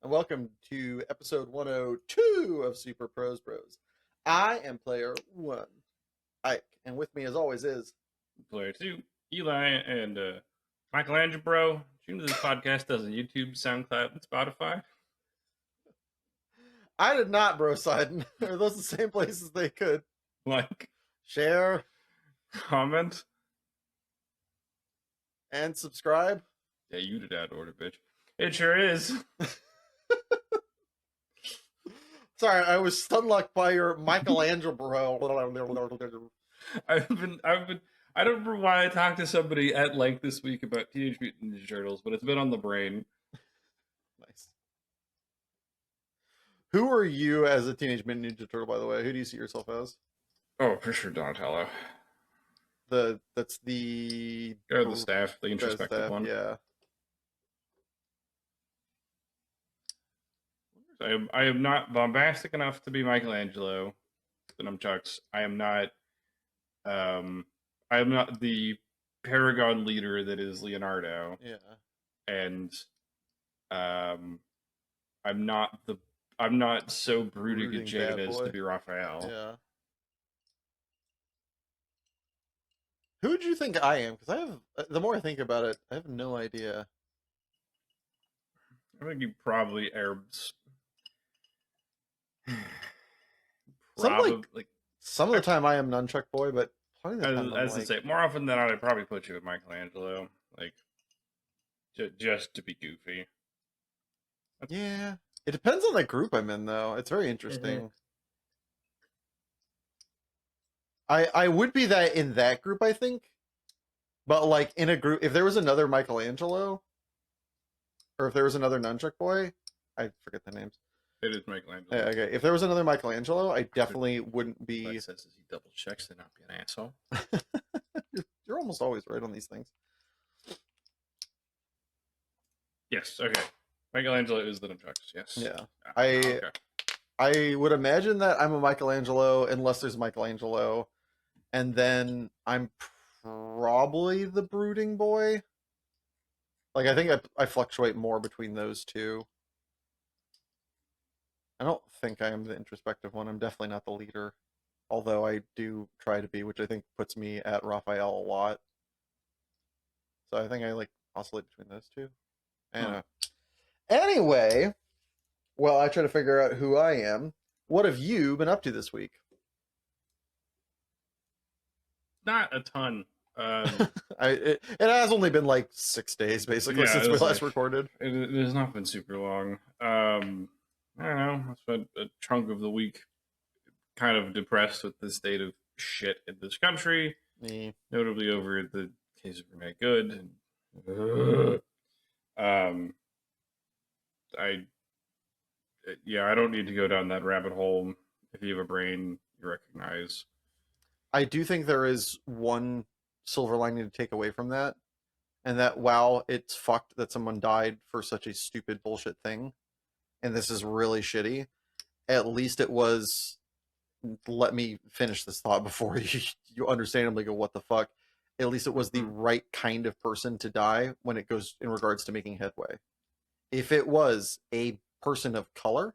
and welcome to episode 102 of Super Pros Bros. I am player one, Ike, and with me as always is. Player two, Eli, and Michelangelo. Tune to this podcast does on YouTube, SoundCloud, and Spotify. I did not, bro, Siden. Are those the same places they could? Like, Share comment. and subscribe. Yeah, you did out of order, bitch. It sure is. Sorry, I was stunlocked by your Michelangelo, bro. I don't remember why I talked to somebody at length this week about Teenage Mutant Ninja Turtles, but it's been on the brain. Nice. Who are you as a Teenage Mutant Ninja Turtle, by the way? Who do you see yourself as? Oh, for sure, Donatello. That's the Or the staff, the introspective staff, one. yeah. I am not bombastic enough to be Michelangelo. The nunchucks. I am not the Paragon leader that is Leonardo. Yeah. And I'm not so brooding and jaded as to be Raphael. Yeah. Who would you think I am? Because I have, the more I think about it, I have no idea. I think you probably Arabs. Some of the time I am Nunchuck Boy, but plenty of the time as I say, more often than not, I'd probably put you with Michelangelo, like just to be goofy. Yeah, it depends on the group I'm in, though. It's very interesting. Mm-hmm. I would be that in that group, I think, but like in a group, if there was another Michelangelo, or if there was another Nunchuck Boy, I forget the names. It is Michelangelo. Okay, if there was another Michelangelo, I definitely wouldn't be. That says he double checks to not be an asshole. You're almost always right on these things. Yes. Okay. Michelangelo is the nunchucks. Yes. Yeah. Okay. I would imagine that I'm a Michelangelo unless there's Michelangelo, and then I'm probably the brooding boy. Like I think I fluctuate more between those two. I don't think I am the introspective one. I'm definitely not the leader, although I do try to be, which I think puts me at Raphael a lot. So I think I like oscillate between those two. Anyway, well, I try to figure out who I am. What have you been up to this week? Not a ton. It has only been like 6 days basically since we last recorded. It has not been super long. I don't know. I spent a chunk of the week kind of depressed with the state of shit in this country, notably over the case of Renee Good. I don't need to go down that rabbit hole. If you have a brain, you recognize. I do think there is one silver lining to take away from that, and that wow, it's fucked that someone died for such a stupid bullshit thing, and this is really shitty. At least it was. Let me finish this thought before you understandably go, what the fuck? At least it was the right kind of person to die when it goes in regards to making headway. If it was a person of color,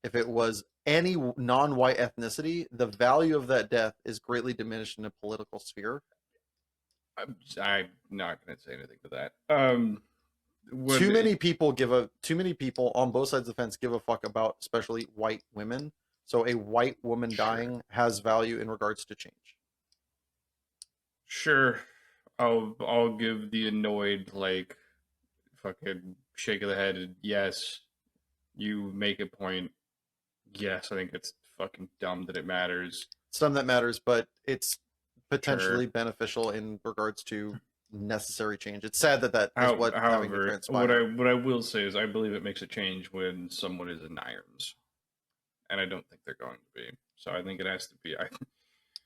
if it was any non-white ethnicity, the value of that death is greatly diminished in a political sphere. I'm not going to say anything to that. Too many people on both sides of the fence give a fuck about, especially white women. So a white woman dying has value in regards to change. Sure, I'll give the annoyed like fucking shake of the head. And yes, you make a point. Yes, I think it's fucking dumb that it matters. It's dumb that matters, but it's potentially beneficial in regards to necessary change. It's sad that is what having to transpire. What I will say is I believe it makes a change when someone is in irons, and I don't think they're going to be. So I think it has to be.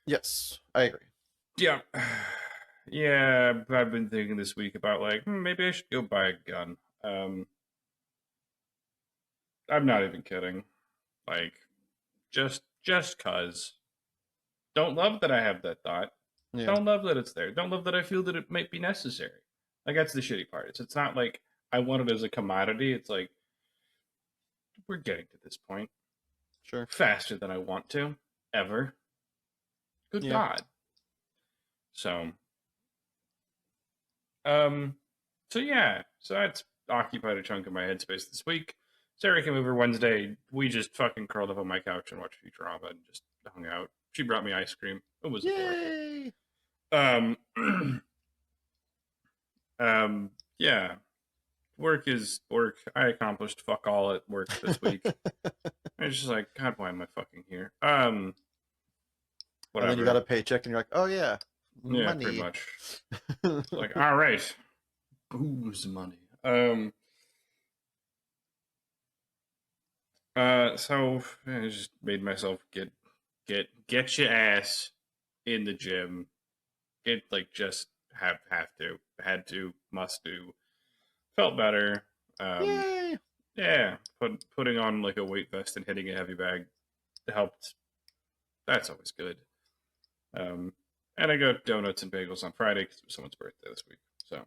Yes, I agree. Yeah. Yeah, I've been thinking this week about like maybe I should go buy a gun. I'm not even kidding. Like, just cause. Don't love that I have that thought. Yeah. Don't love that it's there. Don't love that I feel that it might be necessary. Like that's the shitty part. It's not like I want it as a commodity. It's like we're getting to this point. Sure. Faster than I want to, ever. Good God. So, so that's occupied a chunk of my headspace this week. Sarah came over Wednesday. We just fucking curled up on my couch and watched Futurama and just hung out. She brought me ice cream. It was Yay! adorable. Yeah. Work is work. I accomplished fuck all at work this week. I was just like, God, why am I fucking here? And then you got a paycheck, and you're like, oh yeah, money. Yeah, pretty much. It's like, all right, booze money. So I just made myself get your ass in the gym. It just had to, must do. Felt better. Yay! Yeah, putting on like a weight vest and hitting a heavy bag helped. That's always good. And I got donuts and bagels on Friday because it was someone's birthday this week. So,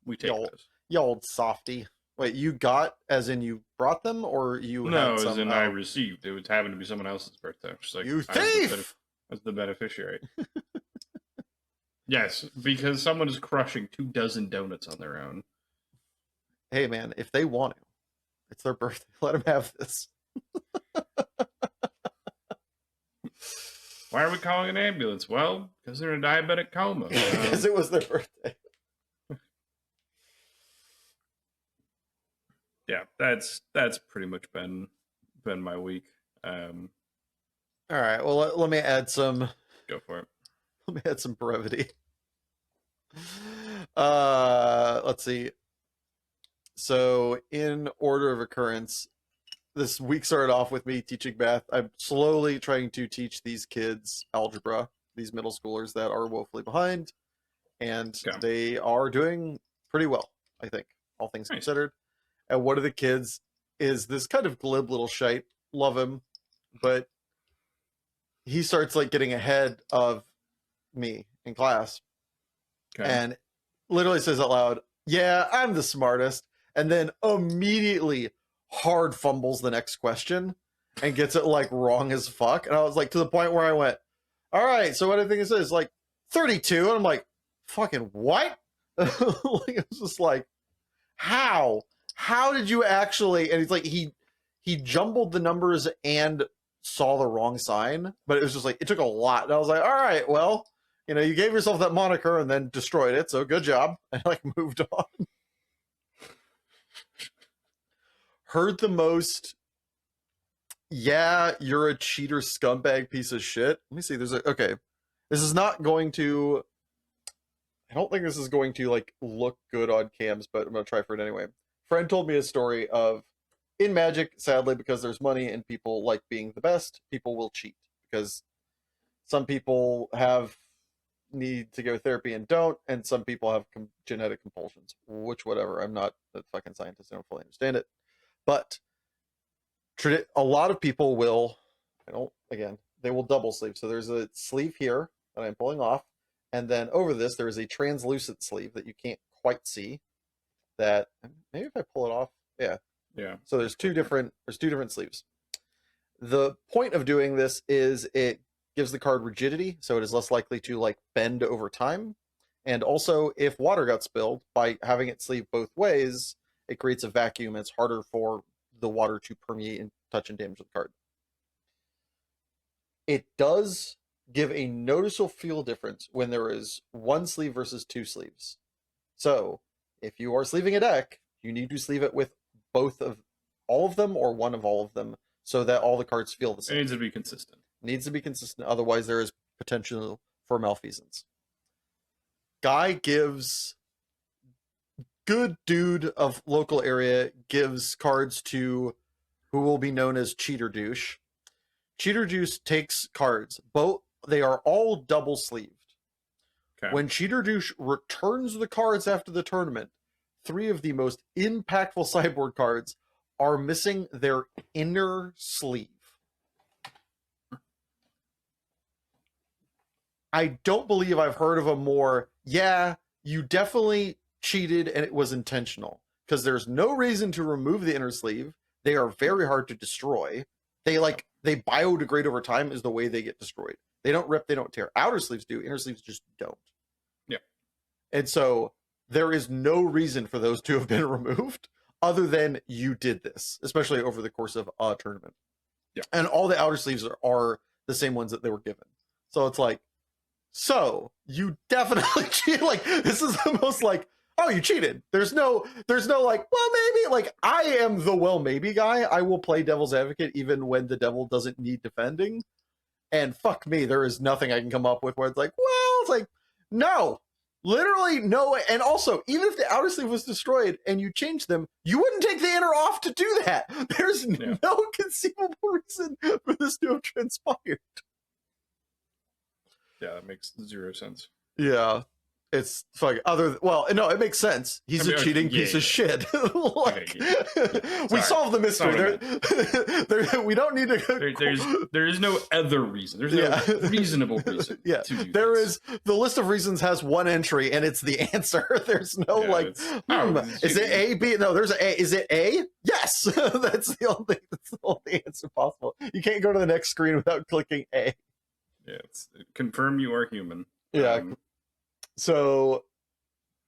we take those. You old softy. Wait, you got as in you brought them, or you No, had some? as in I received. It would happen to be someone else's birthday. She's like, you thief! I was the beneficiary. Yes, because someone is crushing 24 donuts on their own. Hey man, if they want to, it's their birthday. Let them have this. Why are we calling an ambulance? Well, because they're in a diabetic coma. Because it was their birthday. Yeah, that's pretty much been my week. All right, well let me add some. Go for it. Let me add some brevity. Let's see. So in order of occurrence, this week started off with me teaching math. I'm slowly trying to teach these kids algebra, these middle schoolers that are woefully behind, and they are doing pretty well, I think, all things considered. And one of the kids is this kind of glib little shite. Love him, but he starts like getting ahead of me in class, and literally says out loud, "Yeah, I'm the smartest," and then immediately hard fumbles the next question and gets it like wrong as fuck. And I was like, to the point where I went, all right, so what I think this is like 32. And I'm like, fucking what? Like, it was just like, how did you actually? And he's like, he jumbled the numbers and saw the wrong sign, but it was just like, it took a lot. And I was like, all right, well, you gave yourself that moniker and then destroyed it, so good job. And like moved on. Heard the most, yeah, you're a cheater scumbag piece of shit. Let me see, okay. This is not going to, I don't think this is going to like look good on cams, but I'm going to try for it anyway. Friend told me a story of, in Magic, sadly, because there's money and people like being the best, people will cheat. Because some people need to go therapy and don't, and some people have genetic compulsions, which whatever. I'm not a fucking scientist. I don't fully understand it. But a lot of people will, they will double sleeve. So there's a sleeve here that I'm pulling off, and then over this there is a translucent sleeve that you can't quite see. That maybe if I pull it off, yeah. So there's two different sleeves. The point of doing this is it gives the card rigidity, so it is less likely to like bend over time. And also, if water got spilled, by having it sleeve both ways, it creates a vacuum, and it's harder for the water to permeate and touch and damage the card. It does give a noticeable feel difference when there is one sleeve versus two sleeves. So, if you are sleeving a deck, you need to sleeve it with all of them or one of all of them, so that all the cards feel the same. It needs to be consistent. Otherwise there is potential for malfeasance. Guy gives, good dude of local area, gives cards to who will be known as Cheater Douche. Cheater Douche takes cards. They are all double sleeved. Okay. When Cheater Douche returns the cards after the tournament, 3 of the most impactful sideboard cards are missing their inner sleeve. I don't believe I've heard of a more, yeah, you definitely cheated and it was intentional. Because there's no reason to remove the inner sleeve. They are very hard to destroy. They biodegrade over time is the way they get destroyed. They don't rip, they don't tear. Outer sleeves do, inner sleeves just don't. Yeah. And so there is no reason for those to have been removed other than you did this, especially over the course of a tournament. Yeah. And all the outer sleeves are the same ones that they were given. So it's like, so you definitely cheated. Like, this is the most like, oh, you cheated. There's no like, well, maybe. Like, I am the well, maybe guy. I will play devil's advocate even when the devil doesn't need defending. And fuck me, there is nothing I can come up with where it's like, well, it's like, no, literally no. And also, even if the outer sleeve was destroyed and you changed them, you wouldn't take the inner off to do that. There's no conceivable reason for this to have transpired. Yeah, that makes zero sense. Yeah. It's like no, it makes sense. He's a cheating piece of shit. Like, we solved the mystery. We don't need to. There is no other reason. There's no reasonable reason. Yeah, there is. The list of reasons has one entry, and it's the answer. There's no is it A, B? No, there's a. Is it A? Yes, that's the only answer possible. You can't go to the next screen without clicking A. Yeah, confirm you are human. Yeah. So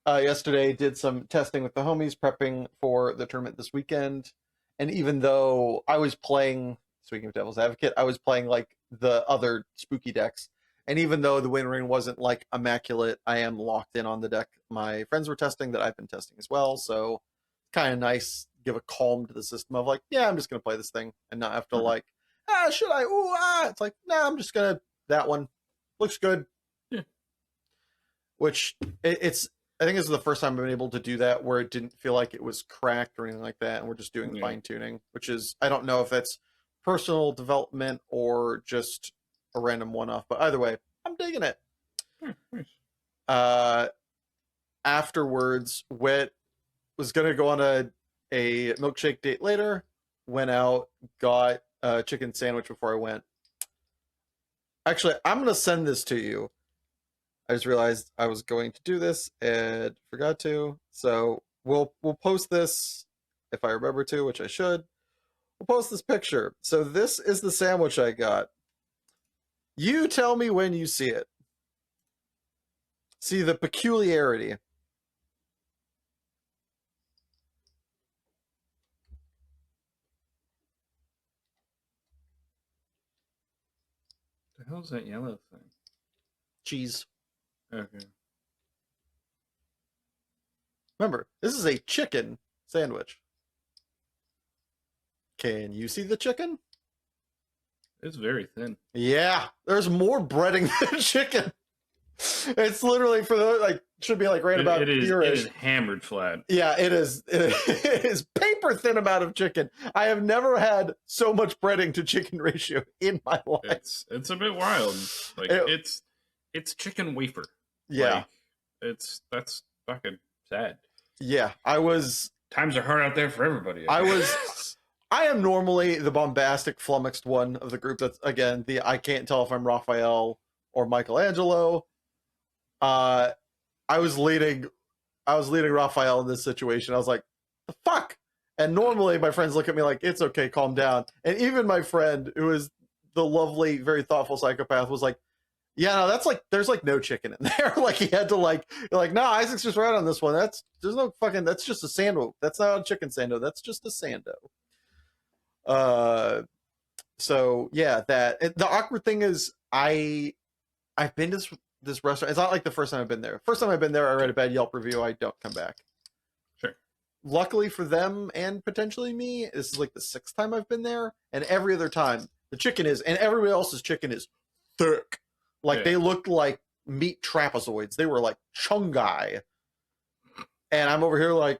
yesterday did some testing with the homies, prepping for the tournament this weekend. And even though I was playing, speaking of Devil's Advocate, I was playing like the other spooky decks. And even though the win ring wasn't like immaculate, I am locked in on the deck my friends were testing that I've been testing as well. So kind of nice, give a calm to the system of like, yeah, I'm just going to play this thing and not have to like, should I? Ooh, It's like, nah, I'm just going to, that one looks good. Which it's I think this is the first time I've been able to do that where it didn't feel like it was cracked or anything like that, and we're just doing fine tuning, which is I don't know if that's personal development or just a random one-off, but either way, I'm digging it. Nice. Afterwards, Wit was gonna go on a milkshake date later. Went out, got a chicken sandwich before I went. Actually, I'm gonna send this to you. I just realized I was going to do this and forgot to. So we'll post this if I remember to, which I should. We'll post this picture. So this is the sandwich I got. You tell me when you see it. See the peculiarity. The hell's that yellow thing? Cheese. Okay. Remember, this is a chicken sandwich. Can you see the chicken? It's very thin. Yeah, there's more breading than chicken. It's literally for the like should be like right about here-ish. It is hammered flat. Yeah, it is. It is paper thin amount of chicken. I have never had so much breading to chicken ratio in my life. It's a bit wild. Like it's chicken wafer. Yeah, like, that's fucking sad. Yeah, times are hard out there for everybody. I am normally the bombastic, flummoxed one of the group. That's again I can't tell if I'm Raphael or Michelangelo. I was leading Raphael in this situation. I was like, the fuck? And normally my friends look at me like, it's okay, calm down. And even my friend, who is the lovely, very thoughtful psychopath, was like, yeah, no, that's like, there's like no chicken in there. Like he had to no, Isaac's just right on this one. That's just a sando. That's not a chicken sando. That's just a sando. So yeah, the awkward thing is I've been to this restaurant. It's not like the first time I've been there. First time I've been there, I read a bad Yelp review. I don't come back. Sure. Luckily for them and potentially me, this is like the 6th time I've been there, and every other time the chicken is, and everybody else's chicken is thick. Like they looked like meat trapezoids. They were like chungai. And I'm over here like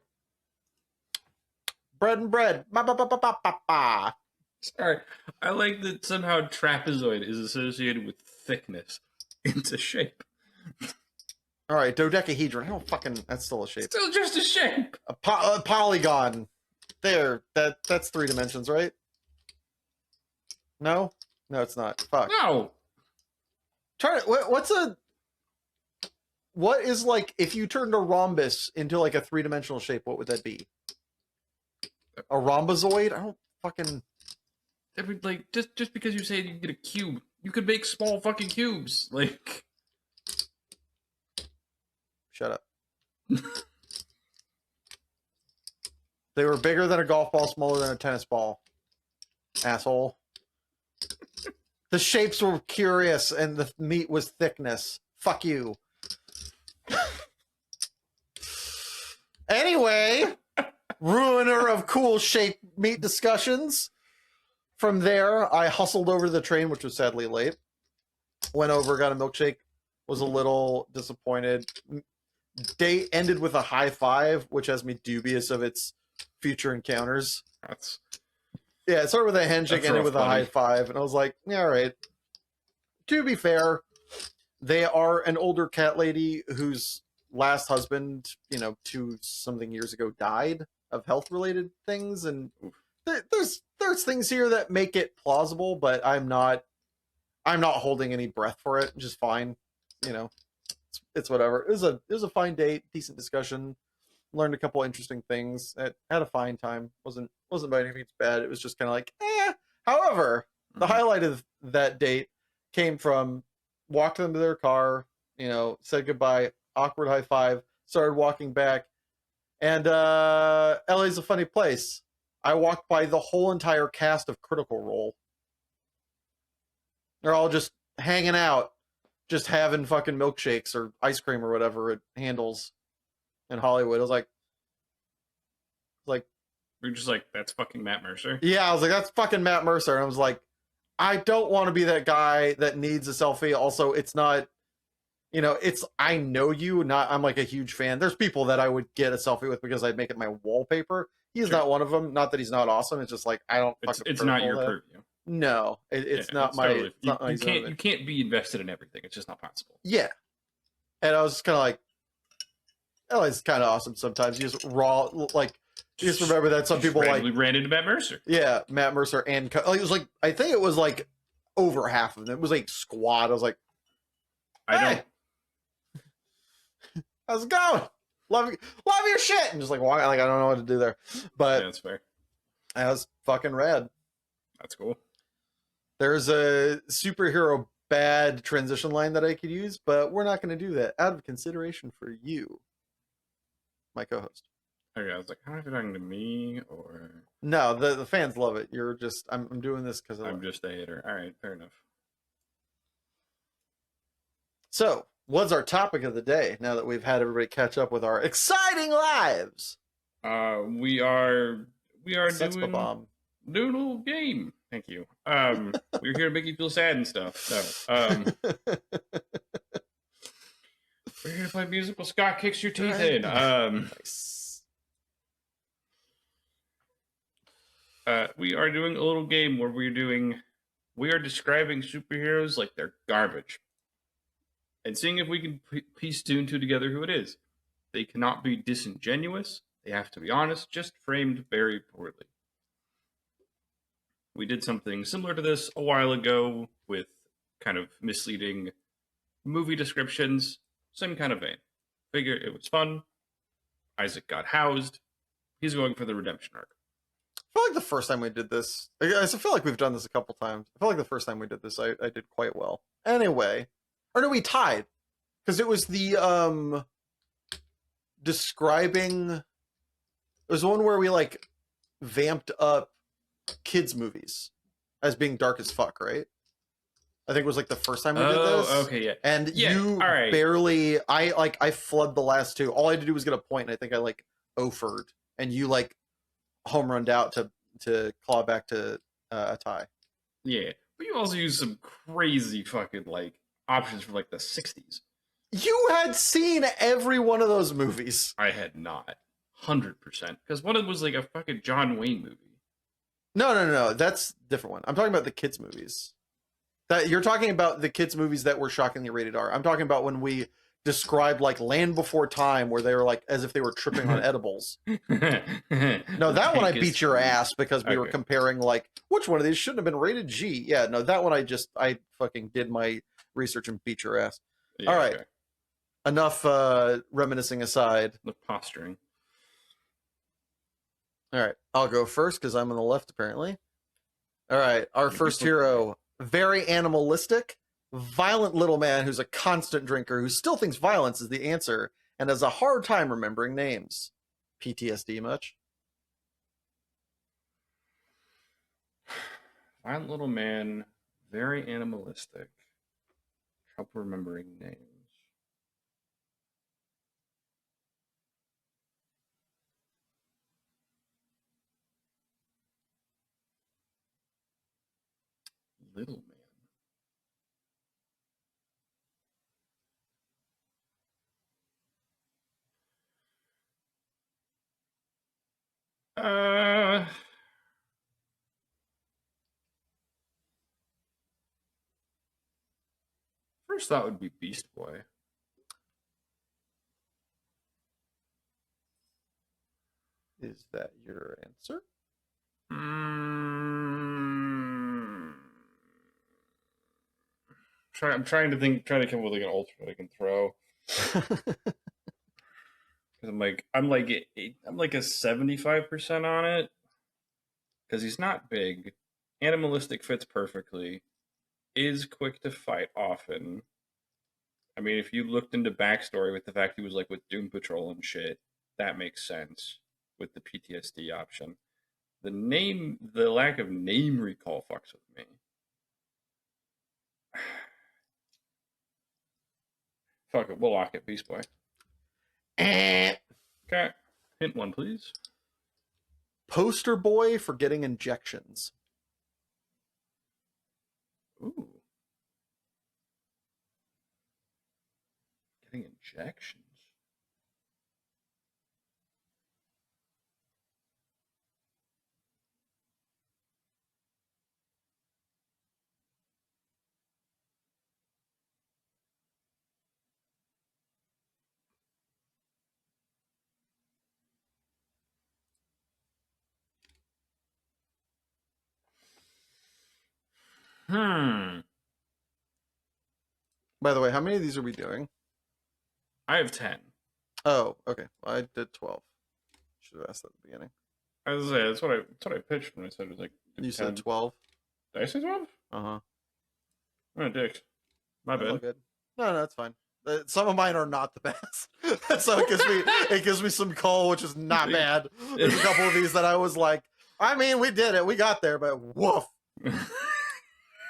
bread and bread. Ba, ba, ba, ba, ba, ba, ba. Sorry, I like that somehow trapezoid is associated with thickness into shape. All right, dodecahedron. I don't fucking. That's still a shape. Still just a shape. A polygon. There. That's 3 dimensions, right? No, it's not. Fuck. No. What is like if you turned a rhombus into like a 3-dimensional shape? What would that be? A rhombozoid? I don't fucking. I mean, like, just because you say you can get a cube, you could make small fucking cubes. Like, Shut up. They were bigger than a golf ball, smaller than a tennis ball. Asshole. The shapes were curious, and the meat was thickness. Fuck you. Anyway, ruiner of cool shape meat discussions. From there, I hustled over to the train, which was sadly late. Went over, got a milkshake, was a little disappointed. Date ended with a high five, which has me dubious of its future encounters. that's Yeah, it started with a handshake, ended with a high five, and I was like, yeah, all right. To be fair, they are an older cat lady whose last husband, 2-something years ago, died of health-related things, and there's things here that make it plausible, but I'm not holding any breath for it. Just fine, it's whatever. It was a fine date, decent discussion. Learned a couple interesting things. Had a fine time. wasn't by any means bad. It was just kind of like, eh. However, the highlight of that date came from walked them to their car, said goodbye, awkward high five, started walking back, and LA's a funny place. I walked by the whole entire cast of Critical Role. They're all just hanging out, just having fucking milkshakes or ice cream or whatever it handles in Hollywood. I was like, you're just like, that's fucking Matt Mercer. yeah, I was like, that's fucking Matt Mercer. And I was like, I don't want to be that guy that needs a selfie. Also, it's not, I know you, not, I'm like a huge fan. There's people that I would get a selfie with because I'd make it my wallpaper. He's not one of them. Not that he's not awesome. It's just like, I don't fucking. It's not your purview. No, it's not my. Totally, you can't be invested in everything. It's just not possible. Yeah, and I was just kind of like, oh, it's kind of awesome. Sometimes you just you just remember that some people ran into Matt Mercer. Yeah, Matt Mercer and it was like, I think it was like over half of them. It was like squad. I was like, hey, I don't. How's it going? Love your shit. And just like, why? Like, I don't know what to do there, but yeah, that's fair. That was fucking rad. That's cool. There's a superhero bad transition line that I could use, but we're not going to do that out of consideration for you, my co-host. Okay, I was like, how are you talking to me or? No, the fans love it. You're just, I'm doing this because I'm just a hater. All right, fair enough. So, what's our topic of the day? Now that we've had everybody catch up with our exciting lives, we are Sex bomb. doing a little game. Thank you. We're here to make you feel sad and stuff. So, we're here to play musical Scott kicks your teeth in. Nice. We are doing a little game where we are describing superheroes like they're garbage, and seeing if we can piece two and two together who it is. They cannot be disingenuous. They have to be honest, just framed very poorly. We did something similar to this a while ago with kind of misleading movie descriptions, same kind of vein. Figure it was fun. Isaac got housed. He's going for the redemption arc. I feel like the first time we did this, I feel like we've done this a couple times. I feel like the first time we did this, I did quite well. Anyway, or no, we tied because it was the describing. There was one where we like vamped up kids movies as being dark as fuck, right? I think it was like the first time we did this. Okay, yeah. And you barely, I flood the last two. All I had to do was get a point, and I think I like offered, and you like home runned out to claw back to a tie. Yeah, but you also used some crazy fucking like options from like the 60s. You had seen every one of those movies. I had not. 100%. Because one of them was like a fucking John Wayne movie. No. That's a different one. I'm talking about the kids' movies. That you're talking about the kids' movies that were shockingly rated R. I'm talking about when we described like Land Before Time, where they were like as if they were tripping on edibles. No, that one I beat your ass because we were comparing like which one of these shouldn't have been rated G. Yeah, no, that one I fucking did my research and beat your ass. Yeah, all right. Okay. Enough reminiscing aside. The posturing. All right, I'll go first because I'm on the left apparently. All right, our You first flip right. hero, very animalistic, violent little man who's a constant drinker who still thinks violence is the answer and has a hard time remembering names. PTSD much? Violent little man, very animalistic. Trouble remembering names. Little man. First thought would be Beast Boy. Is that your answer? Mm, I'm trying to think, trying to come up with like an alternate I can throw. Because I'm like a 75% on it. Because he's not big, animalistic fits perfectly, is quick to fight often. I mean, if you looked into backstory with the fact he was like with Doom Patrol and shit, that makes sense with the PTSD option. The lack of name recall fucks with me. Fuck it, we'll lock it. Beast Boy. Eh. Okay, hint one, please. Poster boy for getting injections. Ooh, getting injections. Hmm. By the way, how many of these are we doing? I have 10. Oh, okay. Well, I did 12. Should have asked that at the beginning. As I say, that's what I pitched when I said it was like You said 10. 12? Did I say 12? Uh-huh. Oh, dicks. My That's all bad. good. No, no, that's fine. Some of mine are not the best. So it gives me some coal, which is not bad. There's a couple of these that I was like, I mean, we did it. We got there, but woof.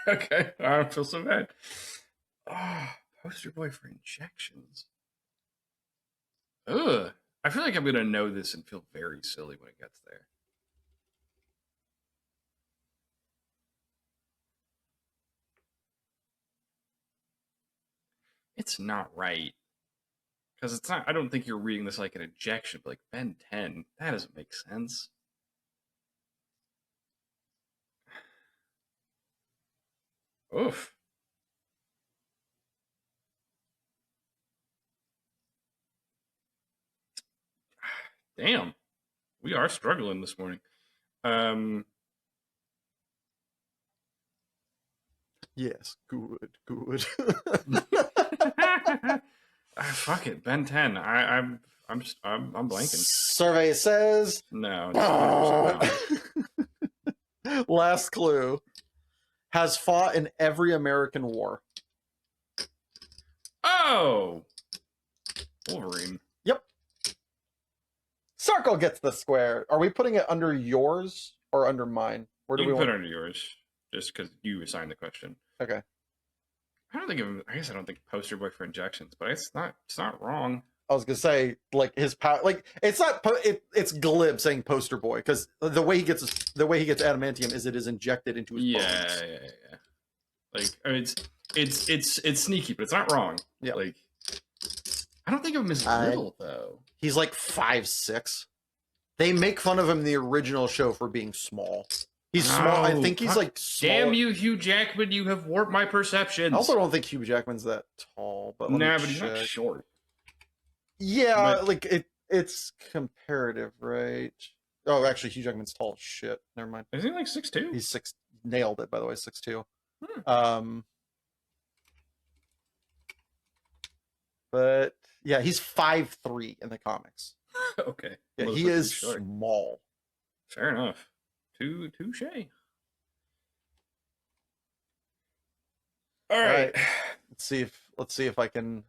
Okay, I don't feel so bad. Oh, poster boy for injections. Ugh. I feel like I'm gonna know this and feel very silly when it gets there. It's not right. Because it's not I don't think you're reading this like an injection, but like Ben 10. That doesn't make sense. Oof. Damn. We are struggling this morning. Um Yes, good, good. fuck it, Ben 10. I'm blanking. Survey says No, it's 100% not. last clue has fought in every American war. Oh, Wolverine. Yep. Circle gets the square. Are we putting it under yours or under mine? Where do You we can put want? it under yours, just because you assigned the question. Okay. I don't think of. I guess I don't think poster boy for injections, but it's not. It's not wrong. I was gonna say like his power, like it's not. It's glib saying poster boy because the way he gets adamantium is it is injected into his Yeah, bones. yeah. Like I mean, it's sneaky, but it's not wrong. Yeah. Like I don't think of him as little though. He's like 5'6". They make fun of him in the original show for being small. He's small. I think he's like small. Damn you, Hugh Jackman! You have warped my perceptions. I also don't think Hugh Jackman's that tall, but let me Nah, but check. he's not short. Yeah, But like it's comparative, right? Oh, actually, Hugh Jackman's tall as shit. Never mind. is he like 6'2"? He's six. Nailed it, by the way, 6'2". Hmm. But yeah, he's 5'3" in the comics. Okay. Yeah, Most he looks is short. small. Fair enough. Touche. All All right. right. Let's see if I can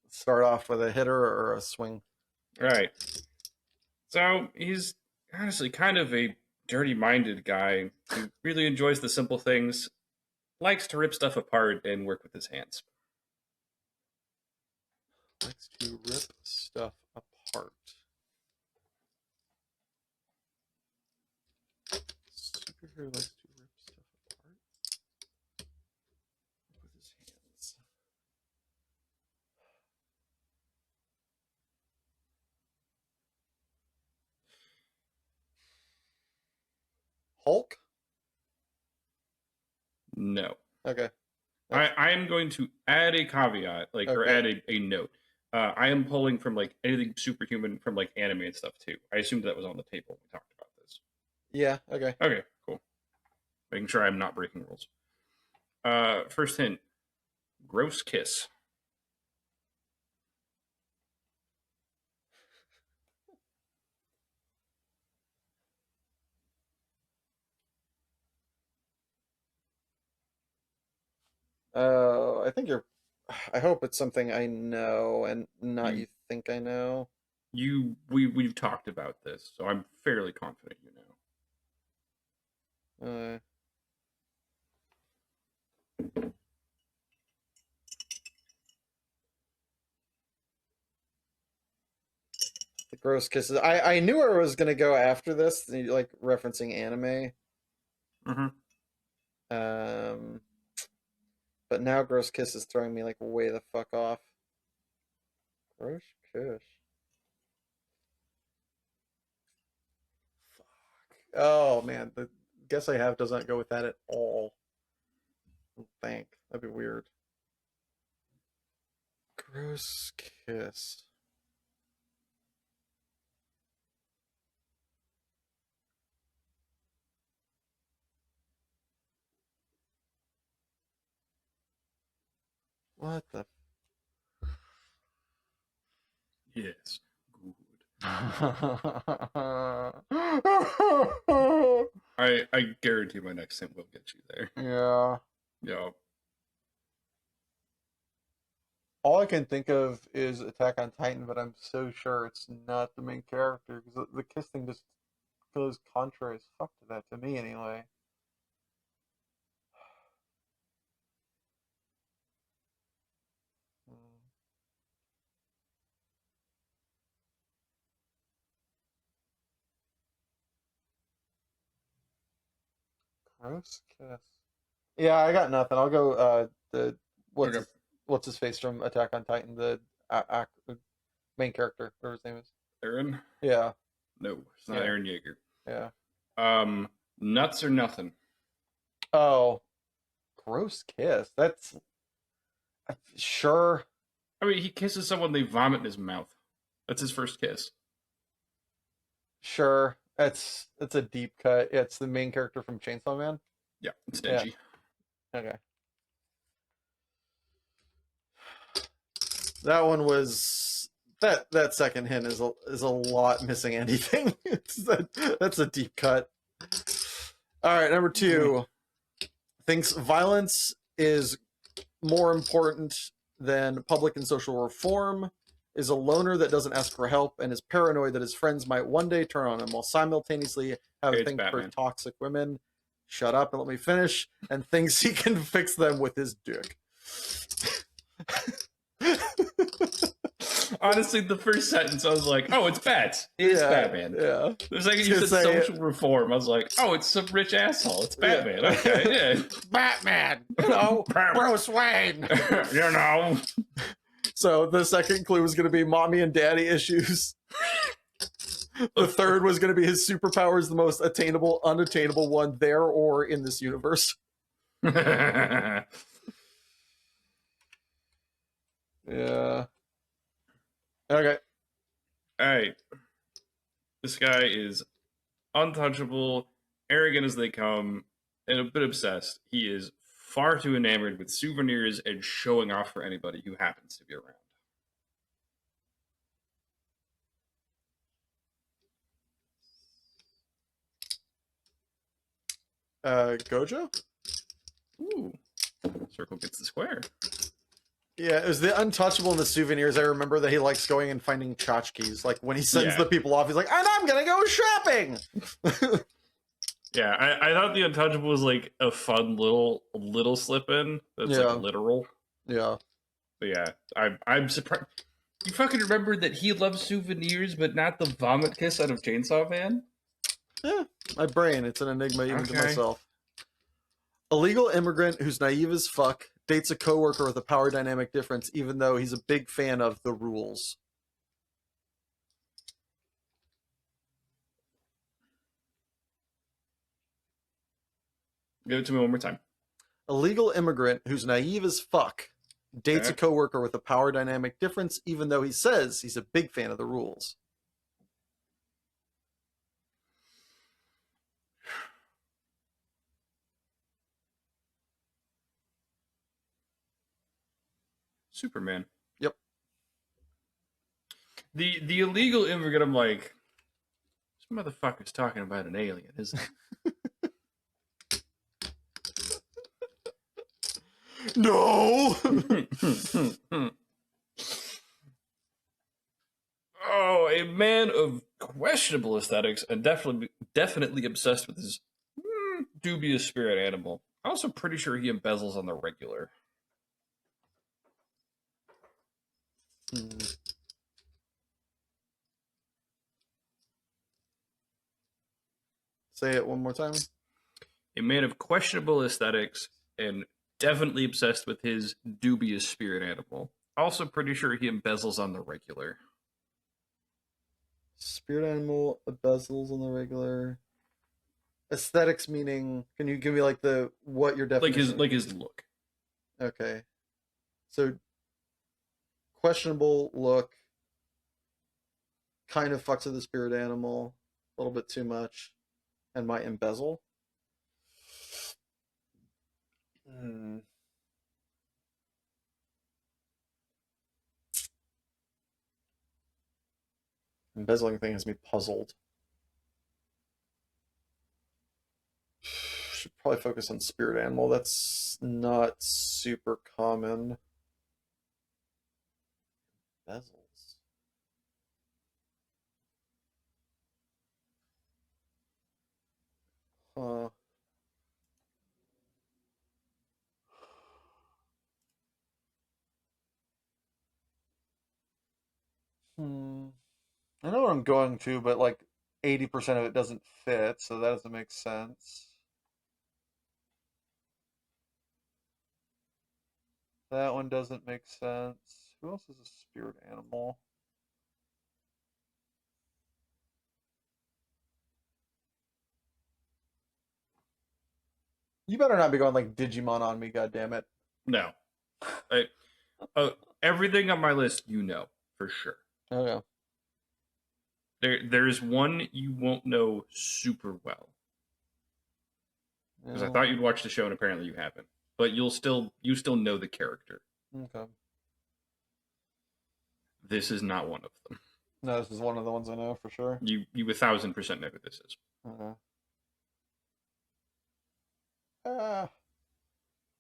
start off with a hitter or a swing. All right. So he's honestly kind of a dirty-minded guy who really enjoys the simple things, likes to rip stuff apart and work with his hands. Likes to rip stuff apart. Superhero likes to rip stuff apart with his hands. Hulk? No. Okay. I am going to add a caveat, or Okay. add a note. I am pulling from anything superhuman from anime and stuff too. I assumed that was on the table when we talked about this. Yeah, okay. Okay, cool. Making sure I'm not breaking rules. First hint: gross kiss. Oh, I think you're. I hope it's something I know and not You you think I know. we've talked about this, so I'm fairly confident you know. Uh, the gross kisses. I knew where I was gonna go after this, like referencing anime. Mm-hmm. Um, but now gross kiss is throwing me like way the fuck off. Gross kiss. Fuck. Oh man, the guess I have does not go with that at all. I don't think that'd be weird. Gross kiss. What the Yes. Good. I guarantee my next hint will get you there. Yeah. Yeah. All I can think of is Attack on Titan, but I'm so sure it's not the main character because the kiss thing just goes contrary as fuck to that to me anyway. Mm, gross kiss. Yeah, I got nothing. I'll go. The what's Okay. his what's his face from Attack on Titan, the main character, whatever his name is. Aaron? Yeah, No, it's not yeah, Aaron Yeager. yeah. Nuts or nothing. Oh, gross kiss. That's sure, I mean, he kisses someone, they vomit in his mouth. That's his first kiss. sure. It's a deep cut. Yeah, it's the main character from Chainsaw Man. Yeah, it's Yeah. stingy. Okay. That one was that second hint is a lot missing anything. That's a deep cut. All right, number two thinks violence is more important than public and social reform. Is a loner that doesn't ask for help and is paranoid that his friends might one day turn on him while simultaneously have a It's thing for Batman. toxic women. Shut up and let me finish. And thinks he can fix them with his dick. Honestly, the first sentence, I was like, oh, it's Bats. It's Yeah, Batman. yeah. The second you said social reform, I was like, oh, it's some rich asshole. It's Batman. Yeah. Okay, yeah. Batman, you know, Bruce Wayne. You know. So the second clue was going to be mommy and daddy issues. The third was going to be his superpower is the most attainable, unattainable one there or in this universe. Yeah. Okay. All right. This guy is untouchable, arrogant as they come, and a bit obsessed. He is far too enamored with souvenirs and showing off for anybody who happens to be around. Gojo? Ooh. Circle gets the square. Yeah, it was the untouchable in the souvenirs. I remember that he likes going and finding tchotchkes. Like when he sends the people off, he's like, and I'm gonna go shopping. Yeah, I thought the untouchable was like a fun little slip in that's like literal. Yeah. But yeah, I'm surprised. You fucking remember that he loves souvenirs, but not the vomit kiss out of Chainsaw Man? Yeah, my brain. It's an enigma even to myself. A legal immigrant who's naive as fuck dates a coworker with a power dynamic difference, even though he's a big fan of the rules. Give it to me one more time. A legal immigrant who's naive as fuck dates a coworker with a power dynamic difference, even though he says he's a big fan of the rules. Superman. Yep. The illegal immigrant, I'm like, this motherfucker's talking about an alien, isn't he? No! Oh, a man of questionable aesthetics and definitely obsessed with his dubious spirit animal. I'm also pretty sure he embezzles on the regular. Say it one more time. A man of questionable aesthetics and definitely obsessed with his dubious spirit animal. Also pretty sure he embezzles on the regular. Spirit animal embezzles on the regular. Aesthetics meaning, can you give me like the what your definition? Like his look. Okay. So questionable look, kind of fucks with the spirit animal, a little bit too much, and might embezzle. Embezzling thing has me puzzled. Should probably focus on spirit animal. That's not super common. Bezels. Huh. I know what I'm going to, but like 80% of it doesn't fit, so that doesn't make sense. That one doesn't make sense. Who else is a spirit animal? You better not be going like Digimon on me, goddammit. No. Everything on my list, you know, for sure. Oh, yeah. There's one you won't know super well. Because I thought you'd watch the show and apparently you haven't. But you still know the character. Okay. This is not one of them. No, this is one of the ones I know for sure. You 1000% know who this is. Okay.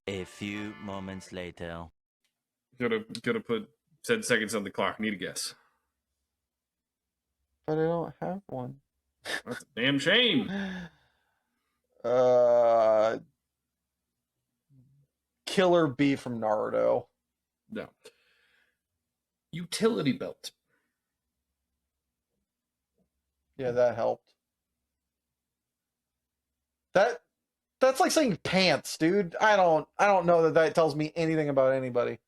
A few moments later. Gotta put 10 seconds on the clock. Need a guess. But I don't have one. That's a damn shame. Killer Bee from Naruto. No. Utility belt. Yeah, that helped. That's like saying pants, dude. I don't know that tells me anything about anybody.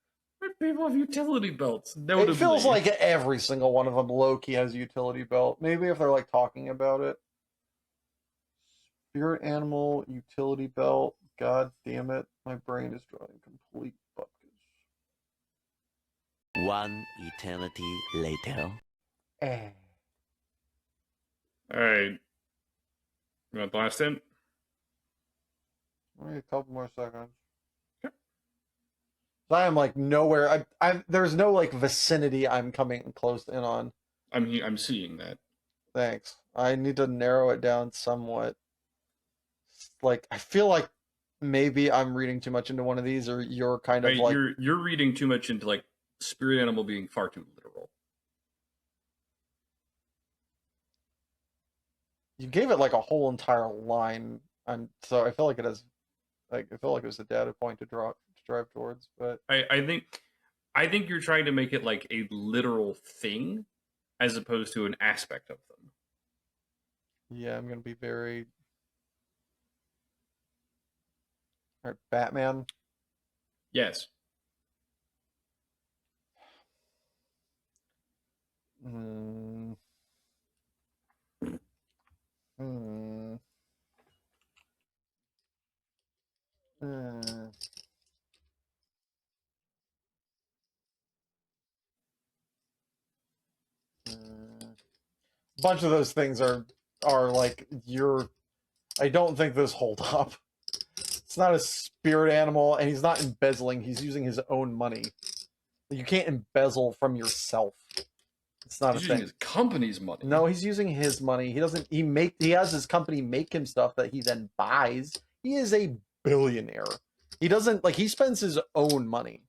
People have utility belts. Notably. It feels like every single one of them low-key has a utility belt. Maybe if they're like talking about it. Spirit animal, utility belt. God damn it. My brain is drawing complete buckets. One eternity later. Alright. You want the last hint? Wait a couple more seconds. I am like nowhere. There's no like vicinity I'm coming close in on. I'm seeing that. Thanks. I need to narrow it down somewhat. like I feel like maybe I'm reading too much into one of these, or you're kind of like You're reading too much into like spirit animal being far too literal. you gave it like a whole entire line, and so I feel like it has like I feel like it was a data point to drive towards, but I think you're trying to make it like a literal thing as opposed to an aspect of them. yeah, I'm gonna be very. All right, Batman. Yes. Hmm. Hmm. Hmm. Hmm. A bunch of those things are like you're. I don't think those hold up. It's not a spirit animal, and he's not embezzling. He's using his own money. You can't embezzle from yourself. It's not a He's using thing. his company's money. No, he's using his money. He doesn't. He has his company make him stuff that he then buys. He is a billionaire. He doesn't like. He spends his own money.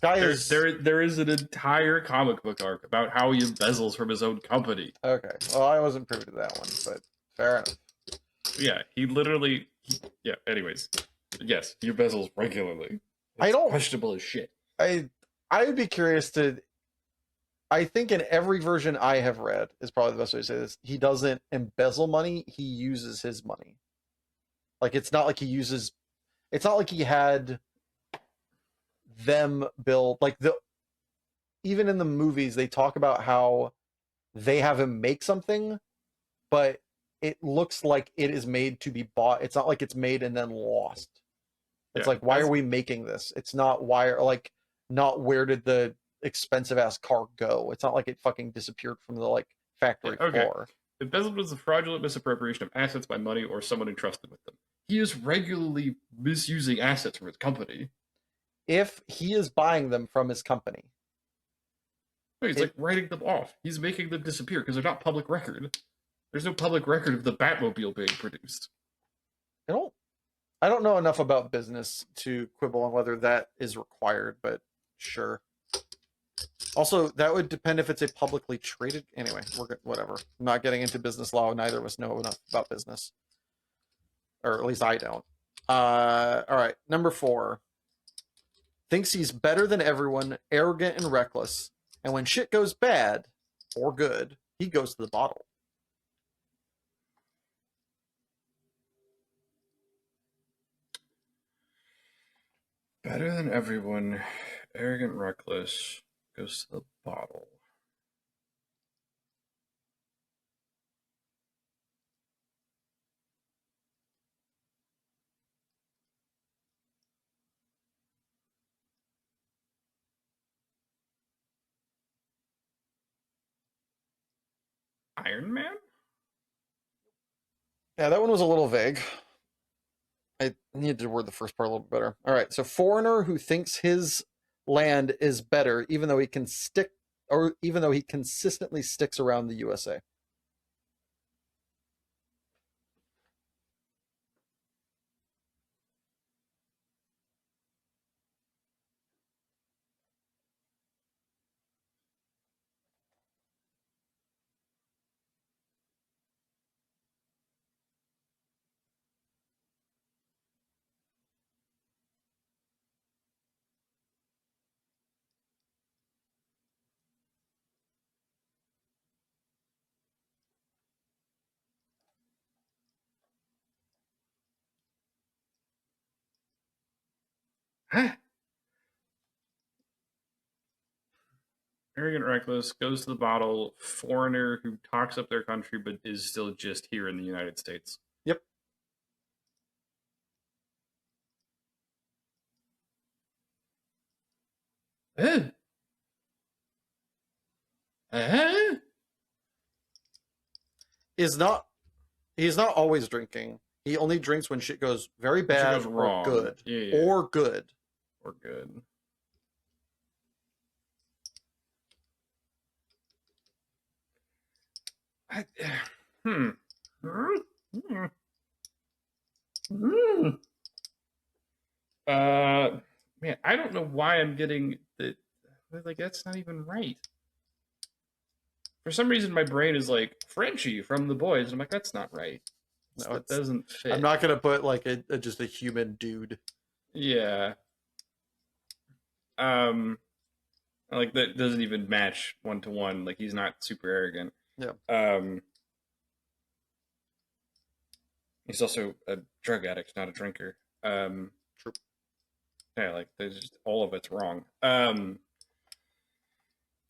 Guy is There is an entire comic book arc about how he embezzles from his own company. okay. Well, I wasn't privy to that one, but fair enough. Yeah, he literally. Yeah. Anyways, yes, he embezzles regularly. It's I don't. questionable as shit. I would be curious to. I think in every version I have read is probably the best way to say this. He doesn't embezzle money. He uses his money. Like it's not like he uses. It's not like he had them build like the even in the movies they talk about how they have him make something, but it looks like it is made to be bought. It's not like it's made and then lost. It's Yeah, like why are we making this? It's not why like not where did the expensive ass car go? It's not like it fucking disappeared from the like factory okay. floor. Embezzlement is the fraudulent misappropriation of assets by money or someone entrusted with them. He is regularly misusing assets from his company. If he is buying them from his company, No, he's like writing them off. He's making them disappear because they're not public record. There's no public record of the Batmobile being produced. I don't I don't know enough about business to quibble on whether that is required, but sure. Also, that would depend if it's a publicly traded. Anyway, whatever. I'm not getting into business law. Neither of us know enough about business, or at least I don't. All right, number 4. Thinks he's better than everyone, arrogant and reckless, and when shit goes bad or good, he goes to the bottle. Better than everyone, arrogant, reckless, goes to the bottle. Iron Man? Yeah, that one was a little vague. I needed to word the first part a little bit better. All right, so foreigner who thinks his land is better, even though he can stick, or even though he consistently sticks around the USA. Huh? Arrogant, reckless, goes to the bottle, foreigner who talks up their country but is still just here in the United States. Yep. Eh? Eh? Is not he's not always drinking. He only drinks when shit goes very When shit bad goes or wrong. good. Yeah. Or good. Or good. I, hmm. Hmm. Mm. Man, I don't know why I'm getting that. Like, that's not even right. For some reason, my brain is like Frenchie from The Boys, and I'm like, that's not right. No, That doesn't fit. I'm not gonna put like just a human dude. Yeah. Like that doesn't even match 1-to-1. Like he's not super arrogant. Yeah. He's also a drug addict, not a drinker. True. Yeah, like there's just all of it's wrong.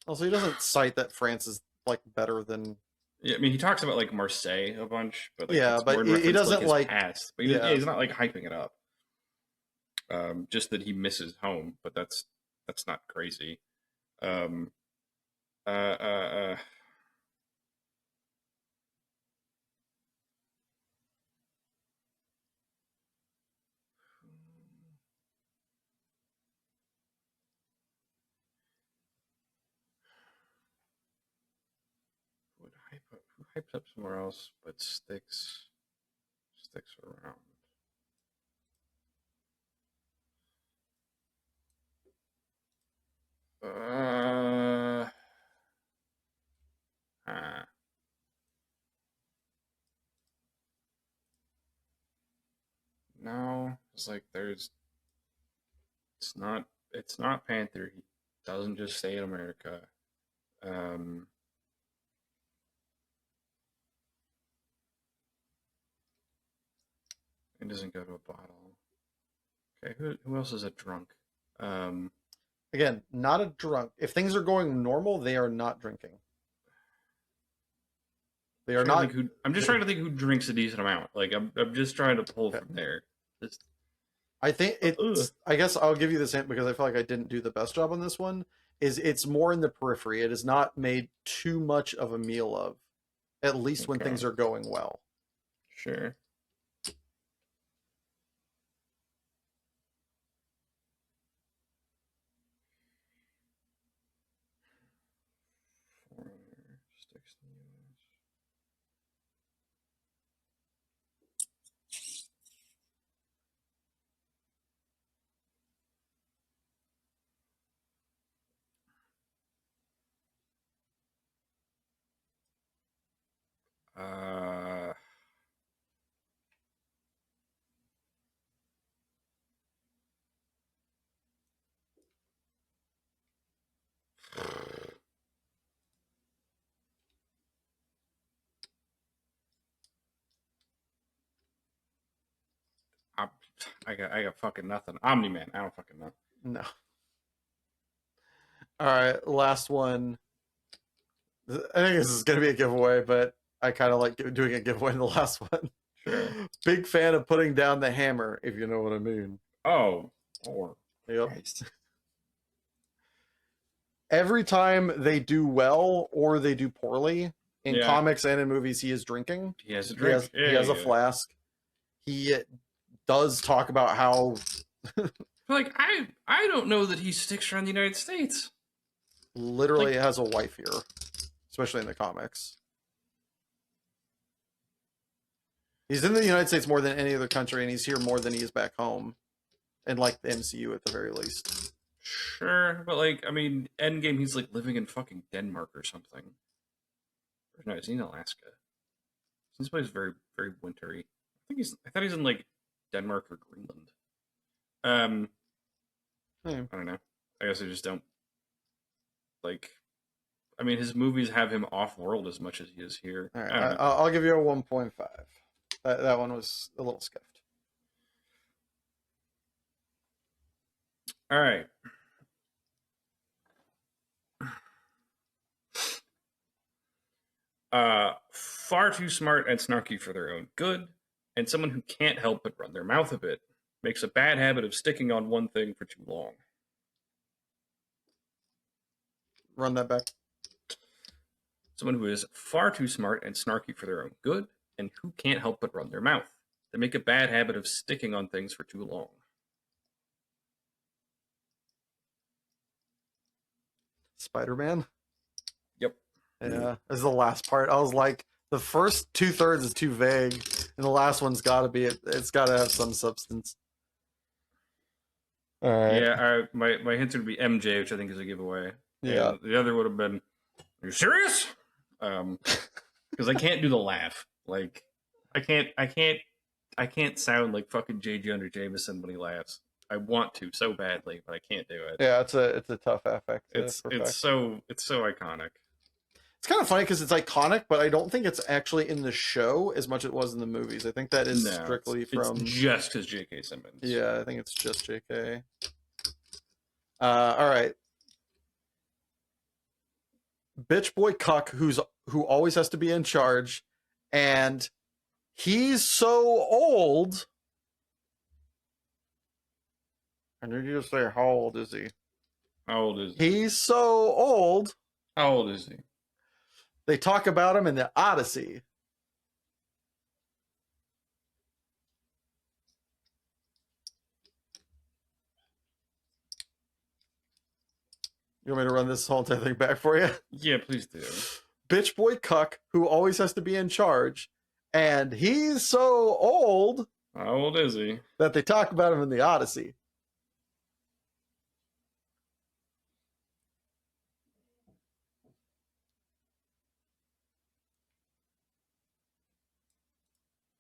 Also, he doesn't cite that France is like better than. Yeah, I mean, he talks about like Marseille a bunch, but like Yeah, it's but more in he reference to, doesn't his like. past. But Yeah. he's not like hyping it up. Just that he misses home, but that's not crazy. Um, uh, uh, uh, who hypes up somewhere else but sticks around? Uh, uh, no, it's like it's not Panther. He doesn't just stay in America. Um, it doesn't go to a bottle. Okay, who else is a drunk? Um, Again, not a drunk. If things are going normal, they are not drinking. They are not. I'm just trying to think who drinks a decent amount. Like I'm just trying to pull from there. Just, I think ugh. it's. I guess I'll give you this hint because I feel like I didn't do the best job on this one. Is it's more in the periphery. It is not made too much of a meal of, at least when Okay. things are going well. Sure. Foreigner sticks in the US. Uh, I, I got fucking nothing. Omni Man. I don't fucking know. No. All right, last one. I think this is gonna be a giveaway, but I kind of like doing a giveaway in the last one. Sure. Big fan of putting down the hammer, if you know what I mean. Oh, or Yep. Christ. Every time they do well or they do poorly in Yeah. comics and in movies, he is drinking. He has a He drink. has, he has a flask. He does talk about how Like I don't know that he sticks around the United States. literally has a wife here, especially in the comics. He's in the United States more than any other country, and he's here more than he is back home, and like the MCU at the very least. Sure, but like I mean, Endgame, he's like living in fucking Denmark or something. Or no, he's in Alaska. This place is very very wintry. I thought he's in like Denmark or Greenland. I don't know. I guess I just don't like. I mean, his movies have him off world as much as he is here. All right, I'll give you a 1.5. That one was a little scuffed. All right. Far too smart and snarky for their own good, and someone who can't help but run their mouth a bit. Makes a bad habit of sticking on one thing for too long. Run that back. Someone who is far too smart and snarky for their own good, and who can't help but run their mouth. They make a bad habit of sticking on things for too long. Spider-Man. Yep. Yeah, this is the last part. I was like, the first 2/3 is too vague, and And the last one's got to be it's got to have some substance. All right. Yeah, my hints would be MJ, which I think is a giveaway. Yeah. And the other would have been, "Are you serious?" Because I can't do the laugh. Like, I can't sound like fucking J. Jonah Jameson when he laughs. I want to so badly, but I can't do it. Yeah, it's a tough affect. It's so iconic. It's kind of funny because it's iconic, but I don't think it's actually in the show as much as it was in the movies. I think that is strictly from. It's just because J.K. Simmons. Yeah, I think it's just J.K. All right. Bitch boy cuck who always has to be in charge, and he's so old. I need you to say, how old is he? How old is he? He's so old. How old is he? They talk about him in the Odyssey. You want me to run this whole entire thing back for you? Yeah, please do. Bitch boy cuck who always has to be in charge, and he's so old. How old is he? That they talk about him in the Odyssey.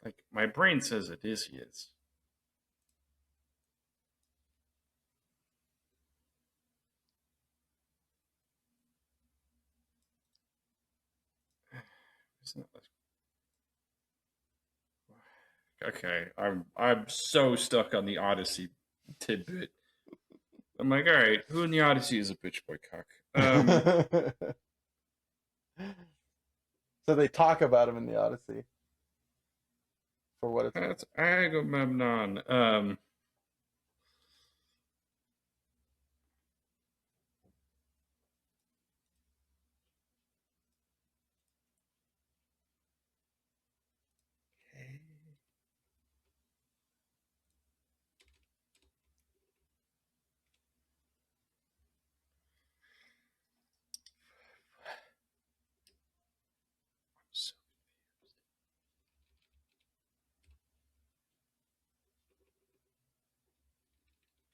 Like, my brain says Odysseus. Okay, I'm so stuck on the Odyssey tidbit. I'm like, all right, who in the Odyssey is a bitch boy cock? So they talk about him in the Odyssey. For what it's worth. That's Agamemnon.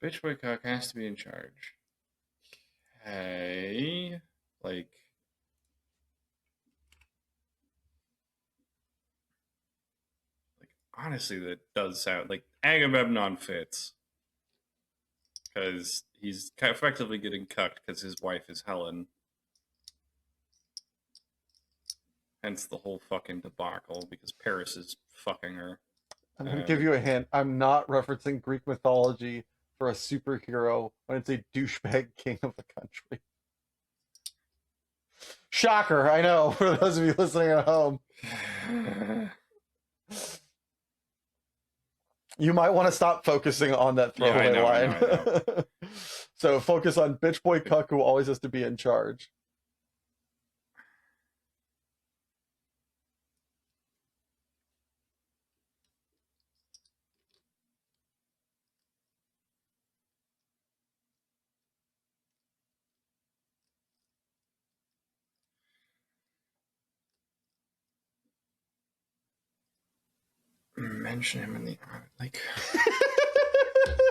So bitch boy cock has to be in charge. Okay, like honestly, that does sound like Agamemnon fits because he's effectively getting cucked because his wife is Helen. Hence the whole fucking debacle because Paris is fucking her. I'm going to give you a hint. I'm not referencing Greek mythology for a superhero when it's a douchebag king of the country. Shocker, I know, for those of you listening at home. You might want to stop focusing on that throwaway line. I know. So focus on bitch boy cuck who always has to be in charge. Mention him in the like.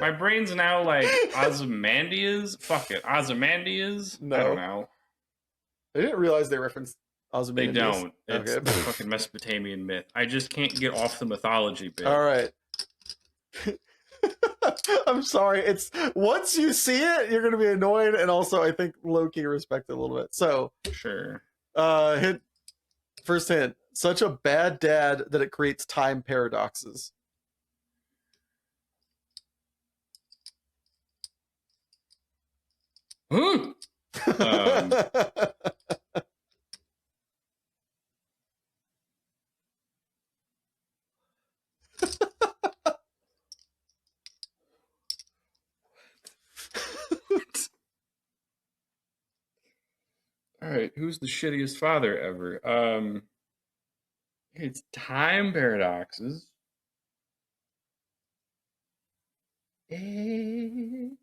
My brain's now like Ozymandias. Fuck it, Ozymandias. No. I don't know. I didn't realize they referenced They Ozymandias. don't. It's Okay. the fucking Mesopotamian myth. I just can't get off the mythology bit. All right. I'm sorry. It's once you see it, you're gonna be annoyed, and also I think low-key respect it a little bit. So Sure. hint. First hint. Such a bad dad that it creates time paradoxes. Huh? All right, who's the shittiest father ever? It's time paradoxes. It's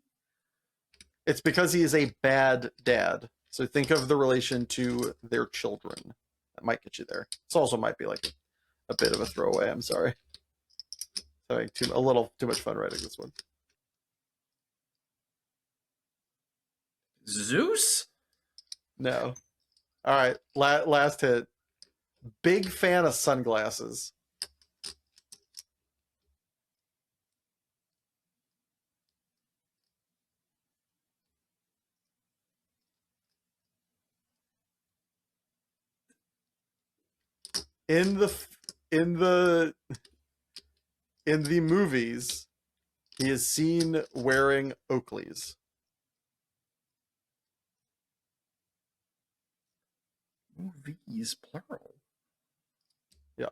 because he is a bad dad. So think of the relation to their children. That might get you there. This also might be like a bit of a throwaway. I'm sorry. Having a little too much fun writing this one. Zeus? No. All right. Last hit. Big fan of sunglasses. In the in the in the movies, he is seen wearing Oakleys. Movies, plural. Yeah.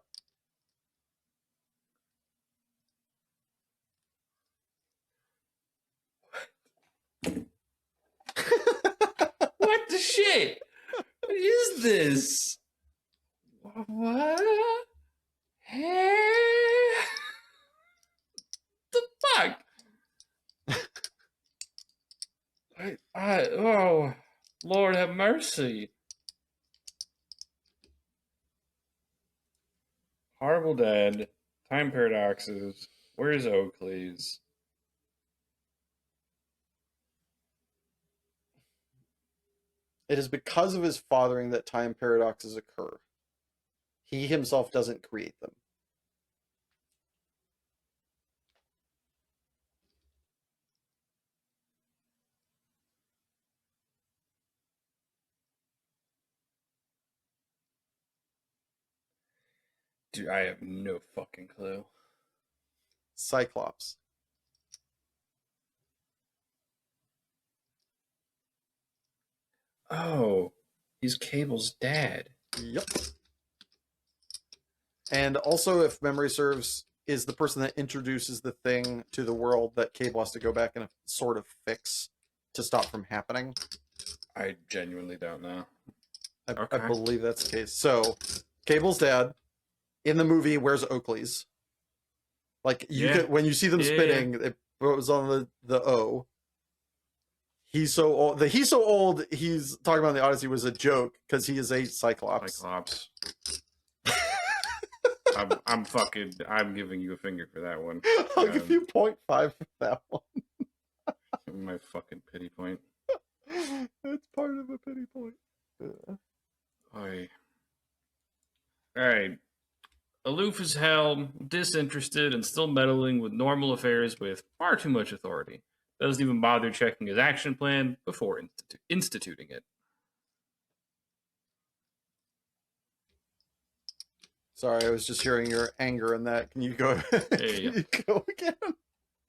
What the shit? What is this? What? The fuck? Oh, Lord have mercy. Horrible Dead, Time Paradoxes, Where's Oakley's? It is because of his fathering that time paradoxes occur. He himself doesn't create them. Dude, I have no fucking clue. Cyclops. Oh, he's Cable's dad. Yep. And also, if memory serves, is the person that introduces the thing to the world that Cable has to go back and sort of fix to stop from happening. I genuinely don't know. I believe that's the case. So, Cable's dad in the movie wears Oakleys. Like could, when you see them spitting, it was on the O. He's so old. He's so old. He's talking about in the Odyssey was a joke because he is a Cyclops. Cyclops. I'm giving you a finger for that one. I'll give you 0.5 for that one. My fucking pity point. It's part of a pity point. All right. Aloof as hell, disinterested, and still meddling with normal affairs with far too much authority. Doesn't even bother checking his action plan before instituting it. Sorry, I was just hearing your anger in that. Can you go? Can you go again?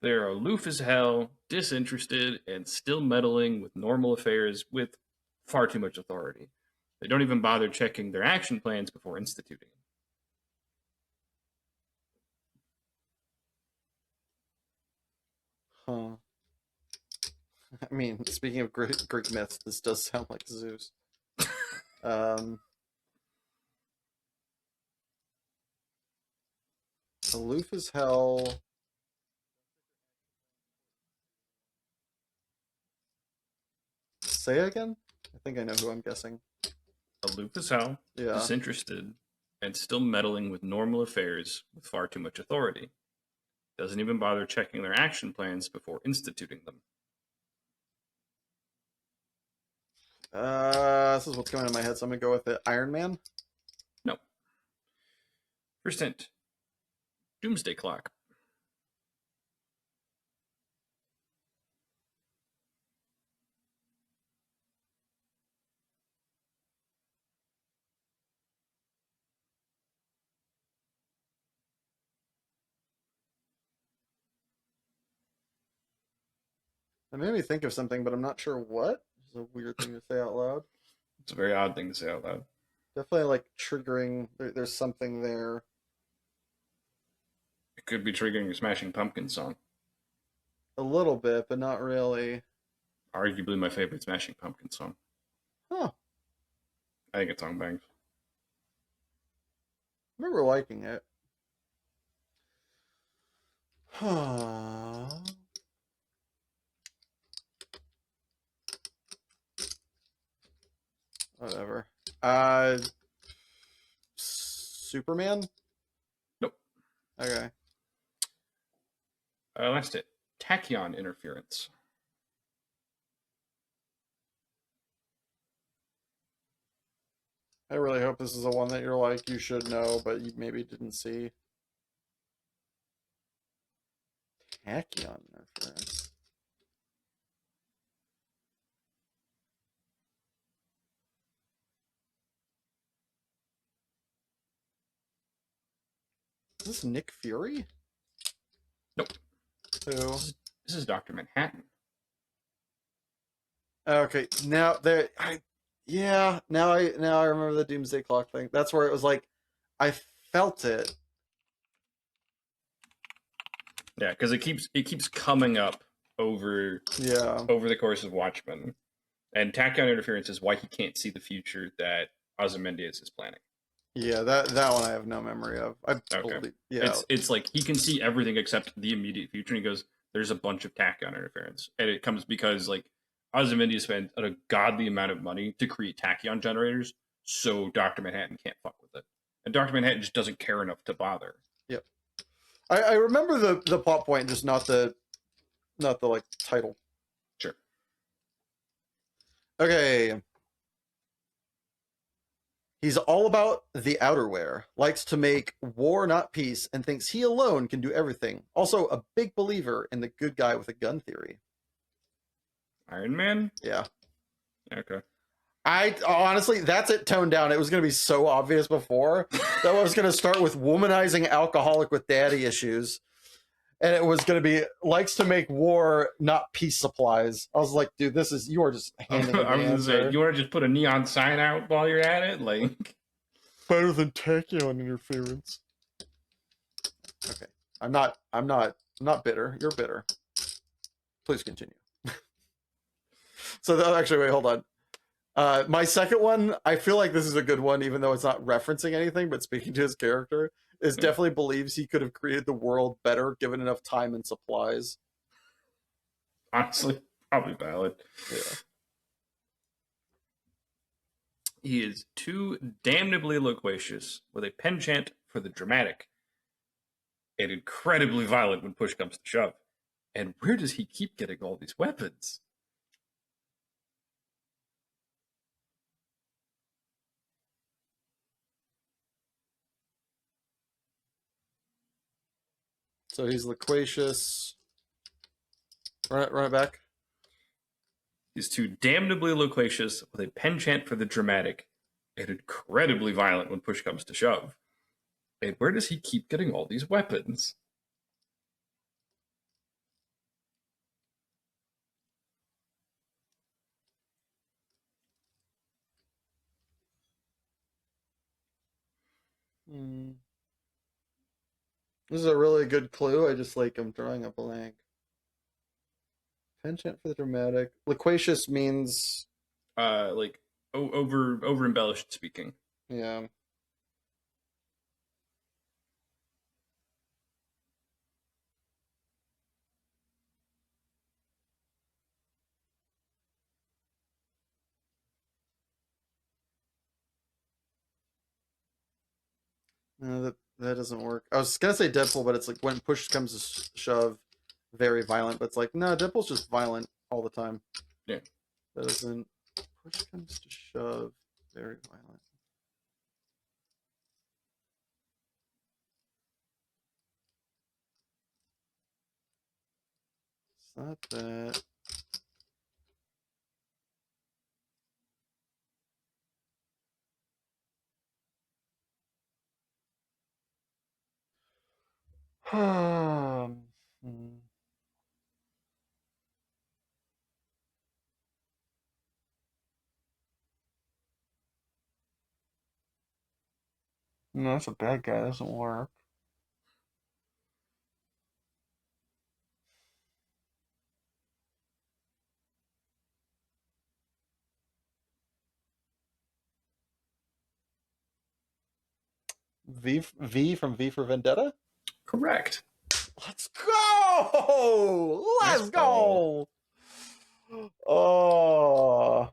They're aloof as hell, disinterested, and still meddling with normal affairs with far too much authority. They don't even bother checking their action plans before instituting it. Huh. I mean, speaking of Greek myths, this does sound like Zeus. Aloof as hell. Say it again? I think I know who I'm guessing. Aloof as hell, disinterested, and still meddling with normal affairs with far too much authority. Doesn't even bother checking their action plans before instituting them. This is what's going on in my head, so I'm gonna go with it. Iron Man? No. First hint. Doomsday Clock. It made me think of something, but I'm not sure what. It's a weird thing to say out loud. It's a very odd thing to say out loud. Definitely like triggering. There's something there. It could be triggering a Smashing Pumpkins song. A little bit, but not really. Arguably my favorite Smashing Pumpkins song. Huh. I think it's song bangs. I remember liking it. Huh. Whatever. Superman? Okay. Last it. Tachyon interference. I really hope this is the one that you're like, you should know, but you maybe didn't see. Tachyon interference. Is this Nick Fury? Nope. Who? This is Dr. Manhattan. Okay, now now I remember the Doomsday Clock thing. That's where it was like, I felt it. Yeah, because it keeps coming up over the course of Watchmen, and tachyon interference is why he can't see the future that Ozymandias is planning. Yeah, that one I have no memory of. Okay. Yeah. It's like he can see everything except the immediate future, and he goes, "There's a bunch of tachyon interference," and it comes because like Ozymandias spent a godly amount of money to create tachyon generators, so Doctor Manhattan can't fuck with it, and Doctor Manhattan just doesn't care enough to bother. Yep. I remember the plot point, just not the like title. Sure. Okay. He's all about the outerwear, likes to make war not peace, and thinks he alone can do everything. Also, a big believer in the good guy with a gun theory. Iron Man? Yeah. Okay. I honestly, that's it toned down. It was going to be so obvious before that I was going to start with womanizing alcoholic with daddy issues. And it was going to be likes to make war, not peace supplies. I was like, dude, you are just handing I was an gonna say, answer. you want to just put a neon sign out while you're at it, like Better than tachyon interference. Okay, I'm not bitter. You're bitter. Please continue. So actually, wait, hold on. My second one, I feel like this is a good one, even though it's not referencing anything, but speaking to his character, is definitely believes he could have created the world better given enough time and supplies. honestly, probably valid. Yeah. He is too damnably loquacious with a penchant for the dramatic and incredibly violent when push comes to shove. And where does he keep getting all these weapons? So he's loquacious. Run it back. He's too damnably loquacious with a penchant for the dramatic and incredibly violent when push comes to shove. And where does he keep getting all these weapons? This is a really good clue. I'm drawing a blank. Penchant for the dramatic. Loquacious means Like over embellished speaking. yeah. No, that doesn't work. I was gonna say Deadpool, but it's like when push comes to shove, very violent. But it's like no, Deadpool's just violent all the time. Yeah. That isn't push comes to shove, very violent. It's not that. No, that's a bad guy. That doesn't work. V from V for Vendetta? Correct. Let's go! Nice Let's ball. go! Oh.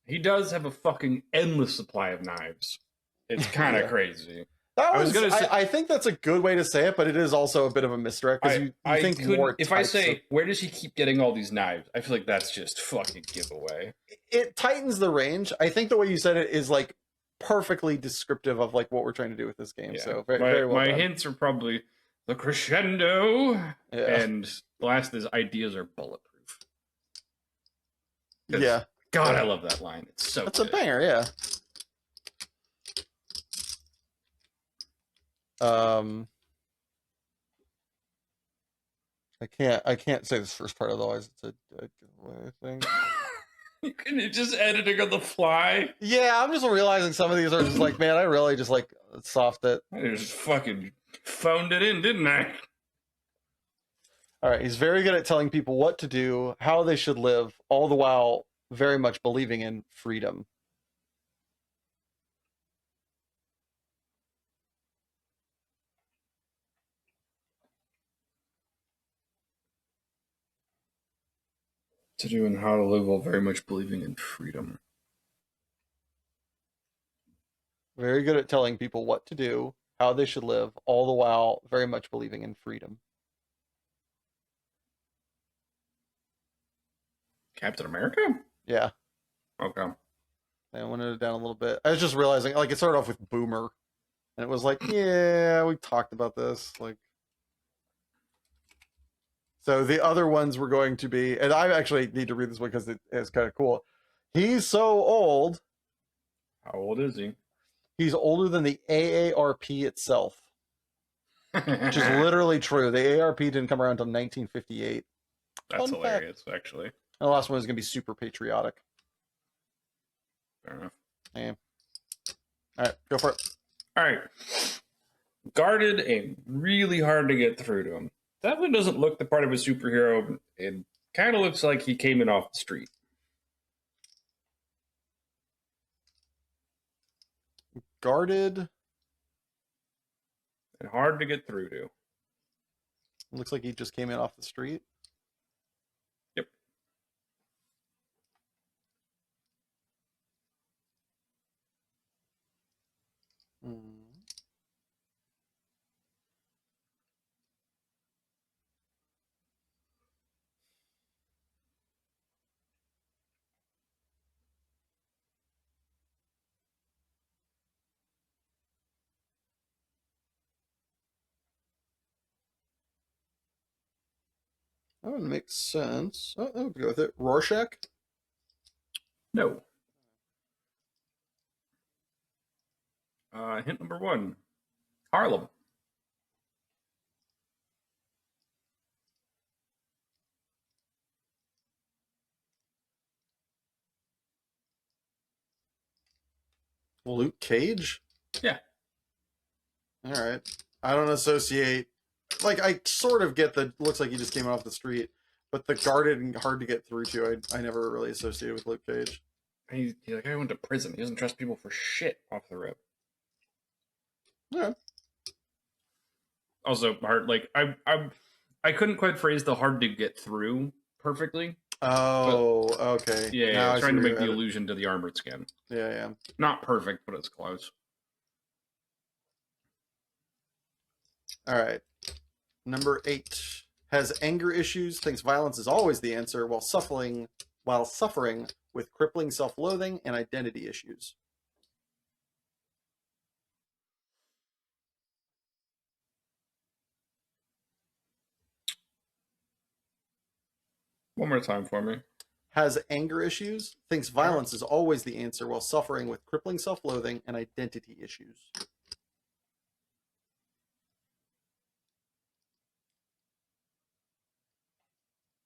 He does have a fucking endless supply of knives. It's kind of Yeah. crazy. That I was was gonna say- I think that's a good way to say it, but it is also a bit of a misdirect because you think couldn't- more. If I types say, of- where does he keep getting all these knives? I feel like that's just fucking giveaway. it tightens the range. I think the way you said it is like perfectly descriptive of like what we're trying to do with this game. Yeah. So very well my done. hints are probably the crescendo, Yeah. and the last is ideas are bulletproof. 'Cause, Yeah, God, I love that line. It's so that's a good. banger. Yeah. I can't say this first part otherwise it's a giveaway thing. You're just editing on the fly. Yeah, I'm just realizing some of these are just like, man, I really just like soft it. I just fucking phoned it in, didn't I? All right, he's very good at telling people what to do, how they should live, all the while very much believing in freedom. To do and how to live while very much believing in freedom. Very good at telling people what to do, how they should live, all the while very much believing in freedom. Captain America? Yeah, Okay. I wanted it down a little bit. I was just realizing, like, it started off with Boomer, and it was like, yeah, we talked about this, like. So the other ones were going to be, and I actually need to read this one because it is kind of cool. He's so old, How old is he? he's older than the AARP itself, which is literally true. The AARP didn't come around until 1958. That's Fun hilarious, actually. And the last one is going to be super patriotic. Fair enough. Yeah. All right, go for it. All right. Guarded and really hard to get through to him. Definitely doesn't look the part of a superhero. It kind of looks like he came in off the street. Guarded. And hard to get through to. Looks like he just came in off the street. Yep. Hmm. That would make sense. Oh, I would go with it. Rorschach. No. Hint number 1. Harlem. Luke Cage. Yeah. All right. I don't associate. Like, I sort of get the looks like he just came off the street, but the guarded and hard to get through to, I never really associated with Luke Cage. He like, I went to prison. He doesn't trust people for shit off the rip. Yeah. Also, hard. Like I couldn't quite phrase the hard to get through perfectly. Oh, okay. Yeah, Now I see trying to where make you're the at. allusion to the armored skin. Yeah, yeah. Not perfect, but it's close. All right. Number 8 has anger issues, thinks violence is always the answer while suffering with crippling self-loathing and identity issues. One more time for me. Has anger issues, thinks violence is always the answer while suffering with crippling self-loathing and identity issues.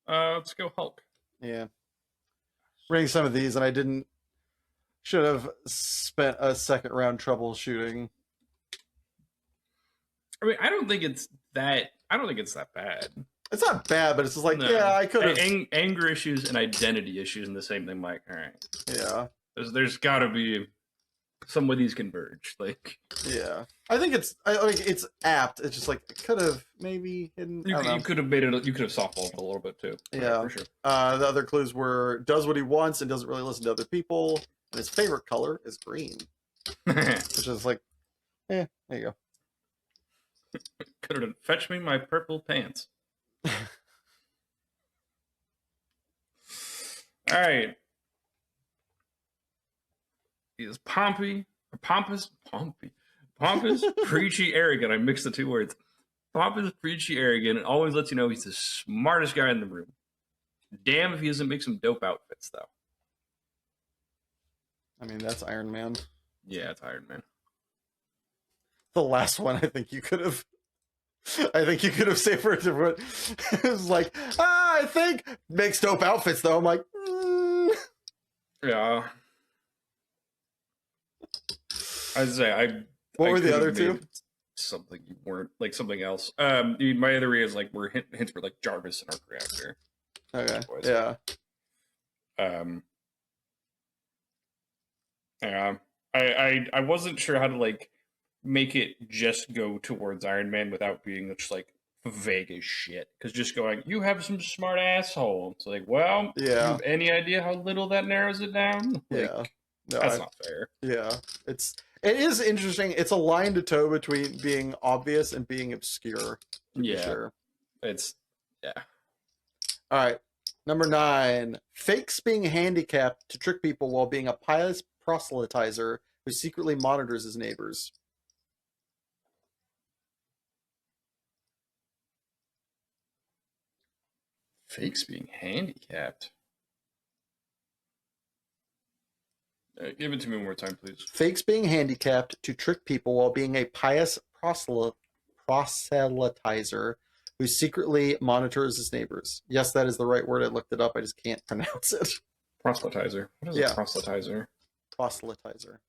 Let's go Hulk. Yeah. Reading some of these, and I should have spent a second round troubleshooting. I mean, I don't think it's that bad. It's not bad, but it's just like, No. yeah, I could have. Anger issues and identity issues and the same thing. Like, all right, Yeah. there's got to be some of these converge. Like, Yeah. I think it's apt. It's just like, it could have maybe hidden. you could have made it. You could have softballed it a little bit too. Yeah. for sure. The other clues were does what he wants and doesn't really listen to other people. And his favorite color is green, which is like There you Could have fetch me my purple pants. go. All right. Is pompous, preachy, arrogant. I mixed the two words. Pompous, preachy, arrogant, and always lets you know he's the smartest guy in the room. Damn if he doesn't make some dope outfits, though. I mean, that's Iron Man. Yeah, it's Iron Man. The last one, I think you could have. I think you could have saved for a different. It was like, I think makes dope outfits though. I'm like, Yeah. I'd say What I were the could've other two? made something you weren't, like something else. My other is like where hints were like Jarvis and Arc Reactor. Okay. Boys. Yeah. Yeah. I wasn't sure how to like make it just go towards Iron Man without being just like vague as shit. Because just going, you have some smart asshole. It's like, well, do you Yeah. have any idea how little that narrows it down? Like, Yeah. No, that's not fair. Yeah. It is interesting. It's a line to toe between being obvious and being obscure. To be Yeah. sure. It's yeah. All right. Number 9. Fakes being handicapped to trick people while being a pious proselytizer who secretly monitors his neighbors. Fakes being handicapped. Give it to me one more time, please. Fakes being handicapped to trick people while being a pious proselytizer who secretly monitors his neighbors. Yes, that is the right word. I looked it up. I just can't pronounce it. Proselytizer. What is Yeah. a proselytizer? Proselytizer.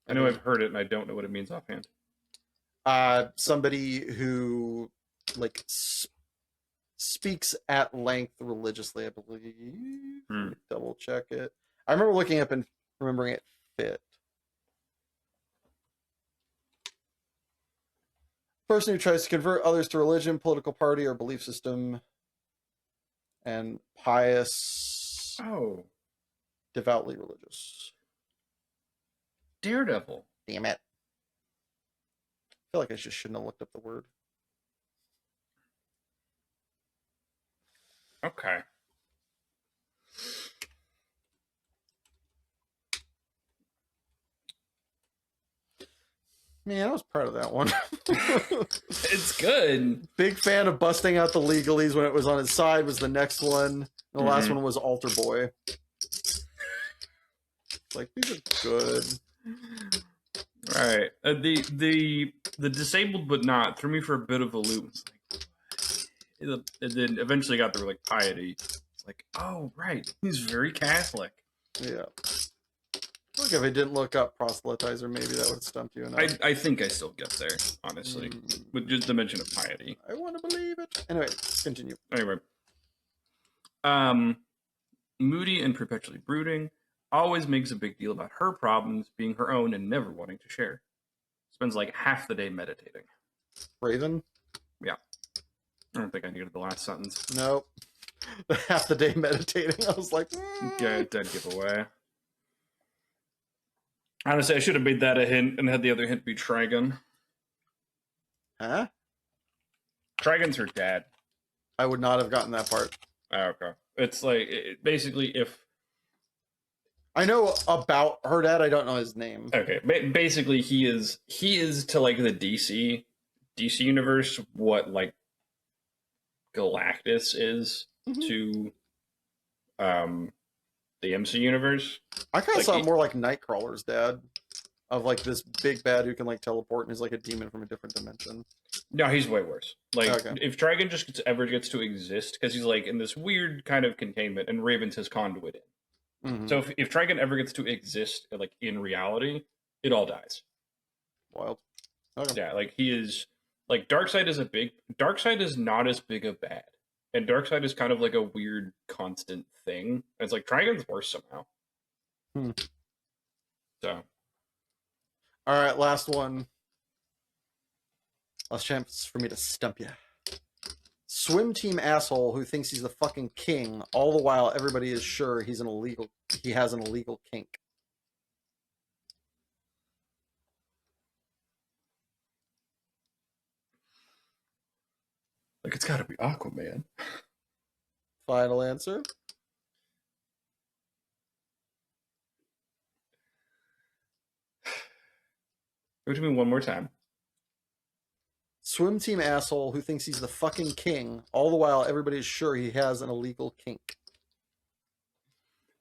I know I've heard it, and I don't know what it means offhand. Somebody who like speaks at length religiously, I believe. Let me double check it. I remember looking up and remembering it fit. Person who tries to convert others to religion, political party, or belief system, and pious, Oh, devoutly religious. Daredevil. Damn it. I feel like I just shouldn't have looked up the word. Okay. Man, I was proud of that one. It's good. Big fan of busting out the legalese when it was on his side was the next one. The last one was Altar Boy. Like, these are good. All right. The disabled but not threw me for a bit of a loop. It's like, and then eventually got through like piety. It's like, oh right, he's very Catholic. Yeah. Look, if I didn't look up proselytizer, maybe that would have stumped you enough. I think I still get there, honestly, with just the mention of piety. I want to believe it. Anyway, continue. Anyway, moody and perpetually brooding, always makes a big deal about her problems being her own and never wanting to share. Spends like half the day meditating. Raven? Yeah. I don't think I needed the last sentence. Nope. Half the day meditating. I was like, Yeah, dead giveaway. Honestly, I should have made that a hint and had the other hint be Trigon. Huh? Trigon's her dad. I would not have gotten that part. Oh, okay. It's like, basically, if... I know about her dad, I don't know his name. Okay, basically, he is to, like, the DC universe what, like, Galactus is to, the MC universe. I kind of Like, saw it more like Nightcrawler's dad. Of, like, this big bad who can, like, teleport and is, like, a demon from a different dimension. No, he's way worse. Like, Okay. if Trigon just ever gets to exist, because he's, like, in this weird kind of containment, and Raven's his conduit in. Mm-hmm. So if Trigon ever gets to exist, like, in reality, it all dies. Wild. Okay. Yeah, like, he is... Like, Darkseid is not as big a bad. And Darkseid is kind of, like, a weird, constant thing. And it's like, Trigon's worse somehow. So... All right, last one. Last chance for me to stump you. Swim team asshole who thinks he's the fucking king, all the while everybody is sure he has an illegal kink. Like, it's gotta be Aquaman. Final answer. Go to me one more time. Swim team asshole who thinks he's the fucking king, all the while everybody is sure he has an illegal kink.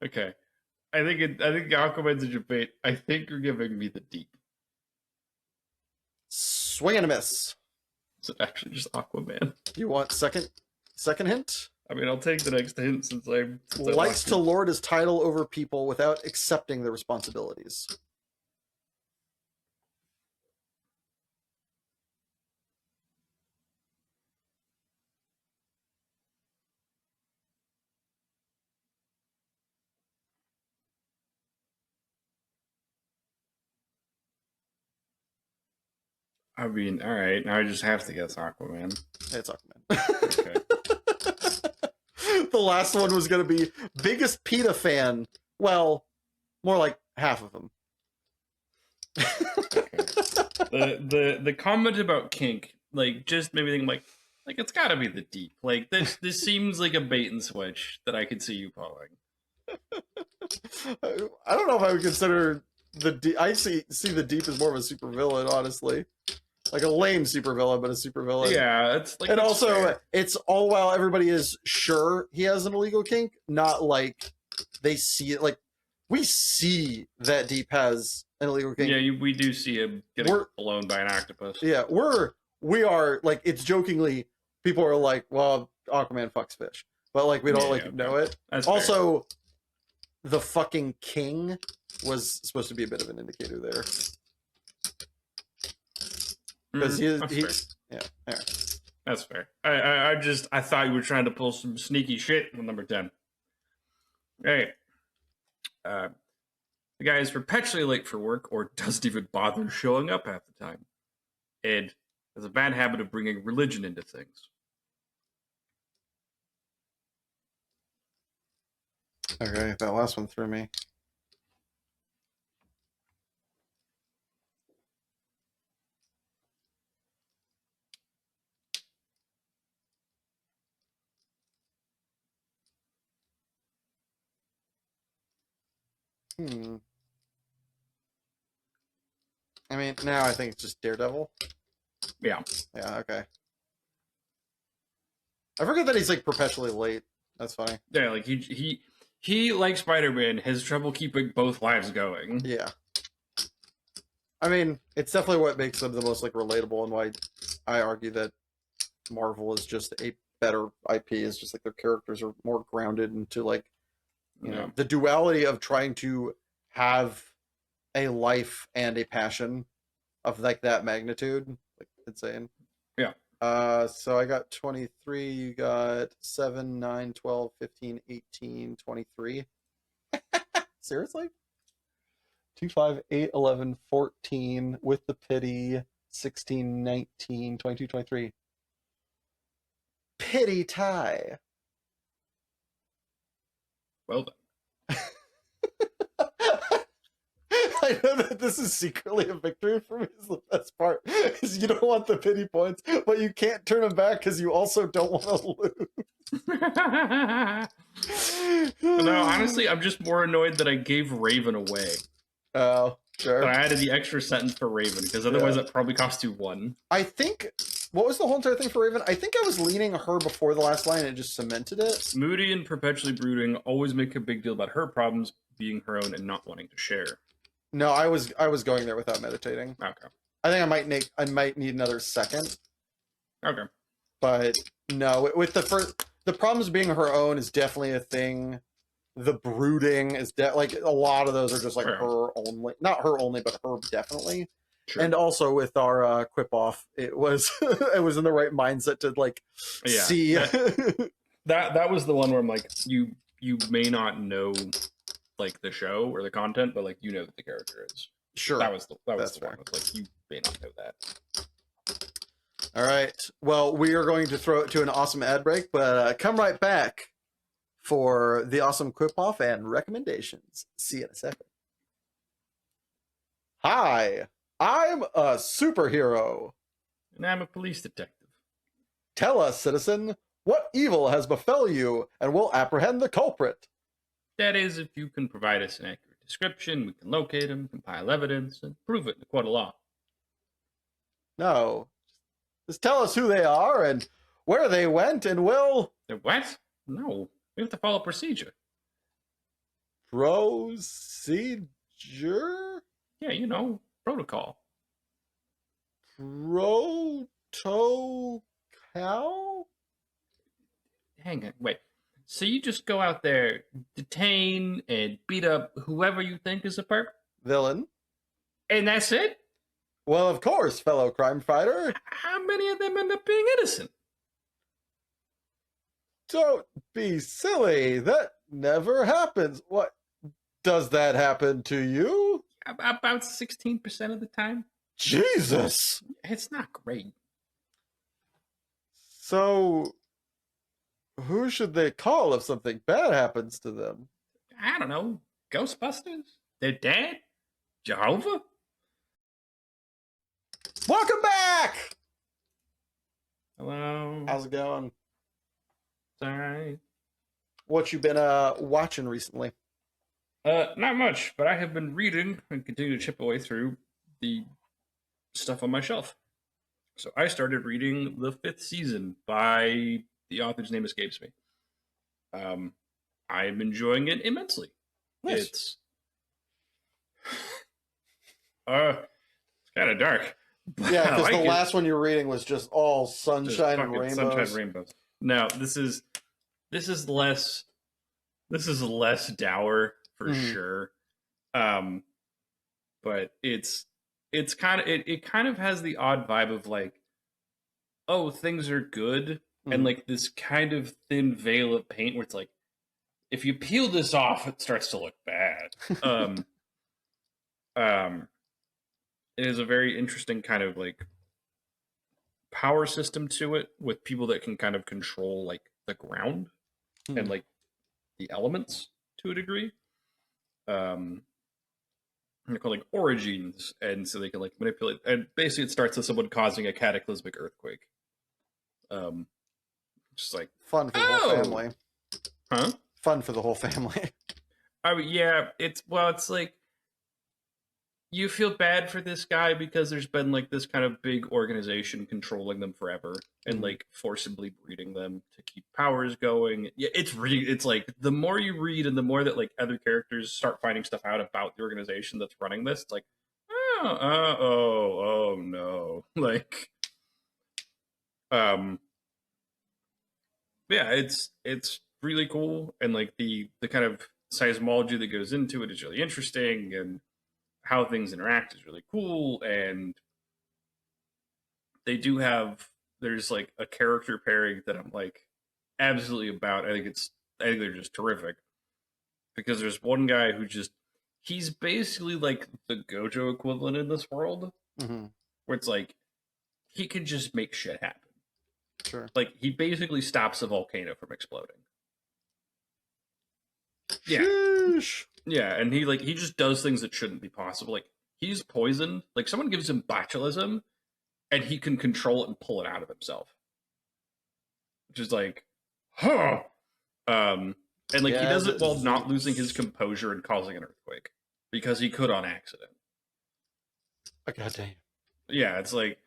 Okay. I think Aquaman's a debate. I think you're giving me the deep. Swing and a miss. Is it actually just Aquaman? You want second hint? I mean, I'll take the next hint since I Likes to lord his title over people without accepting the responsibilities. I mean, all right. Now I just have to guess Aquaman. It's Aquaman. Okay. The last one was going to be biggest PETA fan. Well, more like half of them. Okay. The comment about kink, like, just maybe think like it's got to be the deep. Like this seems like a bait and switch that I could see you pulling. I don't know if I would consider the deep. I see the deep as more of a supervillain, honestly. Like a lame supervillain, but a supervillain. Yeah, it's like, and it's also fair. it's all while everybody is sure he has an illegal kink, not like they see it. Like we see that Deep has an illegal kink. Yeah, we do see him getting blown by an octopus. Yeah, we are like, it's jokingly, people are like, well, Aquaman fucks fish, but like we don't know it. That's also fair. The fucking king was supposed to be a bit of an indicator there. Because That's fair. I thought you were trying to pull some sneaky shit with number 10. Hey, the guy is perpetually late for work or doesn't even bother showing up half the time, and has a bad habit of bringing religion into things. Okay, that last one threw me. I mean, now I think it's just Daredevil. Yeah. Yeah, okay. I forget that he's like perpetually late. That's funny. Yeah, like he like Spider-Man has trouble keeping both lives going. Yeah. I mean, it's definitely what makes them the most like relatable, and why I argue that Marvel is just a better IP. Is just like their characters are more grounded into like, you know, the duality of trying to have a life and a passion of like that magnitude. Like, insane. Yeah. So I got 23, you got 7, 9, 12, 15, 18, 23. Seriously? 2, 5, 8, 11, 14 with the pity, 16, 19, 22, 23. Pity tie. Well done. I know that this is secretly a victory for me. Is the best part is you don't want the pity points, but you can't turn them back because you also don't want to lose. No, honestly, I'm just more annoyed that I gave Raven away. Oh, sure. But I added the extra sentence for Raven because otherwise that probably cost you 1. I think. What was the whole entire thing for Raven? I think I was leaning her before the last line and it just cemented it. Moody and perpetually brooding, always make a big deal about her problems being her own and not wanting to share. No, I was going there without meditating. Okay. I think I might need another second. Okay. But no, with the problems being her own is definitely a thing. The brooding is like a lot of those are just like her only, not her only, but her definitely. Sure. And also with our quip off, it was it was in the right mindset to like see. That was the one where I'm like, you may not know like the show or the content, but like you know that the character is. Sure. That was the one. Like you may not know that. All right. Well, we are going to throw it to an awesome ad break, but come right back for the awesome quip off and recommendations. See you in a second. Hi, I'm a superhero. And I'm a police detective. Tell us, citizen, what evil has befell you, and we'll apprehend the culprit. That is, if you can provide us an accurate description, we can locate him, compile evidence, and prove it in a court of law. No. Just tell us who they are and where they went, and we'll What? No. We have to follow procedure. procedure? Yeah, you know, protocol. Protocol? Hang on, wait. So you just go out there, detain, and beat up whoever you think is a perp? Villain? And that's it? Well, of course, fellow crime fighter. How many of them end up being innocent? Don't be silly. That never happens. What? Does that happen to you? About 16% of the time. Jesus! It's not great. So, who should they call if something bad happens to them? I don't know. Ghostbusters? Their dad? Jehovah? Welcome back! Hello? How's it going? It's alright. What you been watching recently? Not much, but I have been reading and continue to chip away through the stuff on my shelf. So I started reading the 5th season by the author's name escapes me. I'm enjoying it immensely. Nice. It's kind of dark. Yeah, because like the it. last one you were reading was just all sunshine and fucking rainbows. Sunshine rainbows. No, this is less dour for sure. But it's kind of it kind of has the odd vibe of like, oh, things are good, and like this kind of thin veil of paint where it's like, if you peel this off, it starts to look bad. It is a very interesting kind of like power system to it with people that can kind of control like the ground and like the elements to a degree. They're called like origins, and so they can like manipulate. And basically, it starts with someone causing a cataclysmic earthquake. Just like Fun for the whole family. huh? Fun for the whole family. I mean, yeah, it's like you feel bad for this guy because there's been like this kind of big organization controlling them forever and like forcibly breeding them to keep powers going. Yeah, it's like the more you read and the more that like other characters start finding stuff out about the organization that's running this, it's like, oh no. Like yeah, it's really cool, and like the kind of seismology that goes into it is really interesting, and how things interact is really cool. And they do have there's like a character pairing that I'm like absolutely about. I think they're just terrific, because there's one guy who he's basically like the Gojo equivalent in this world, where it's like he can just make shit happen. Sure. Like he basically stops a volcano from exploding. Yeah. Sheesh. Yeah, and he just does things that shouldn't be possible. Like he's poisoned. Like someone gives him botulism, and he can control it and pull it out of himself. Which is like, huh. And like he does it while not losing his composure and causing an earthquake, because he could on accident. God damn. Yeah, it's like,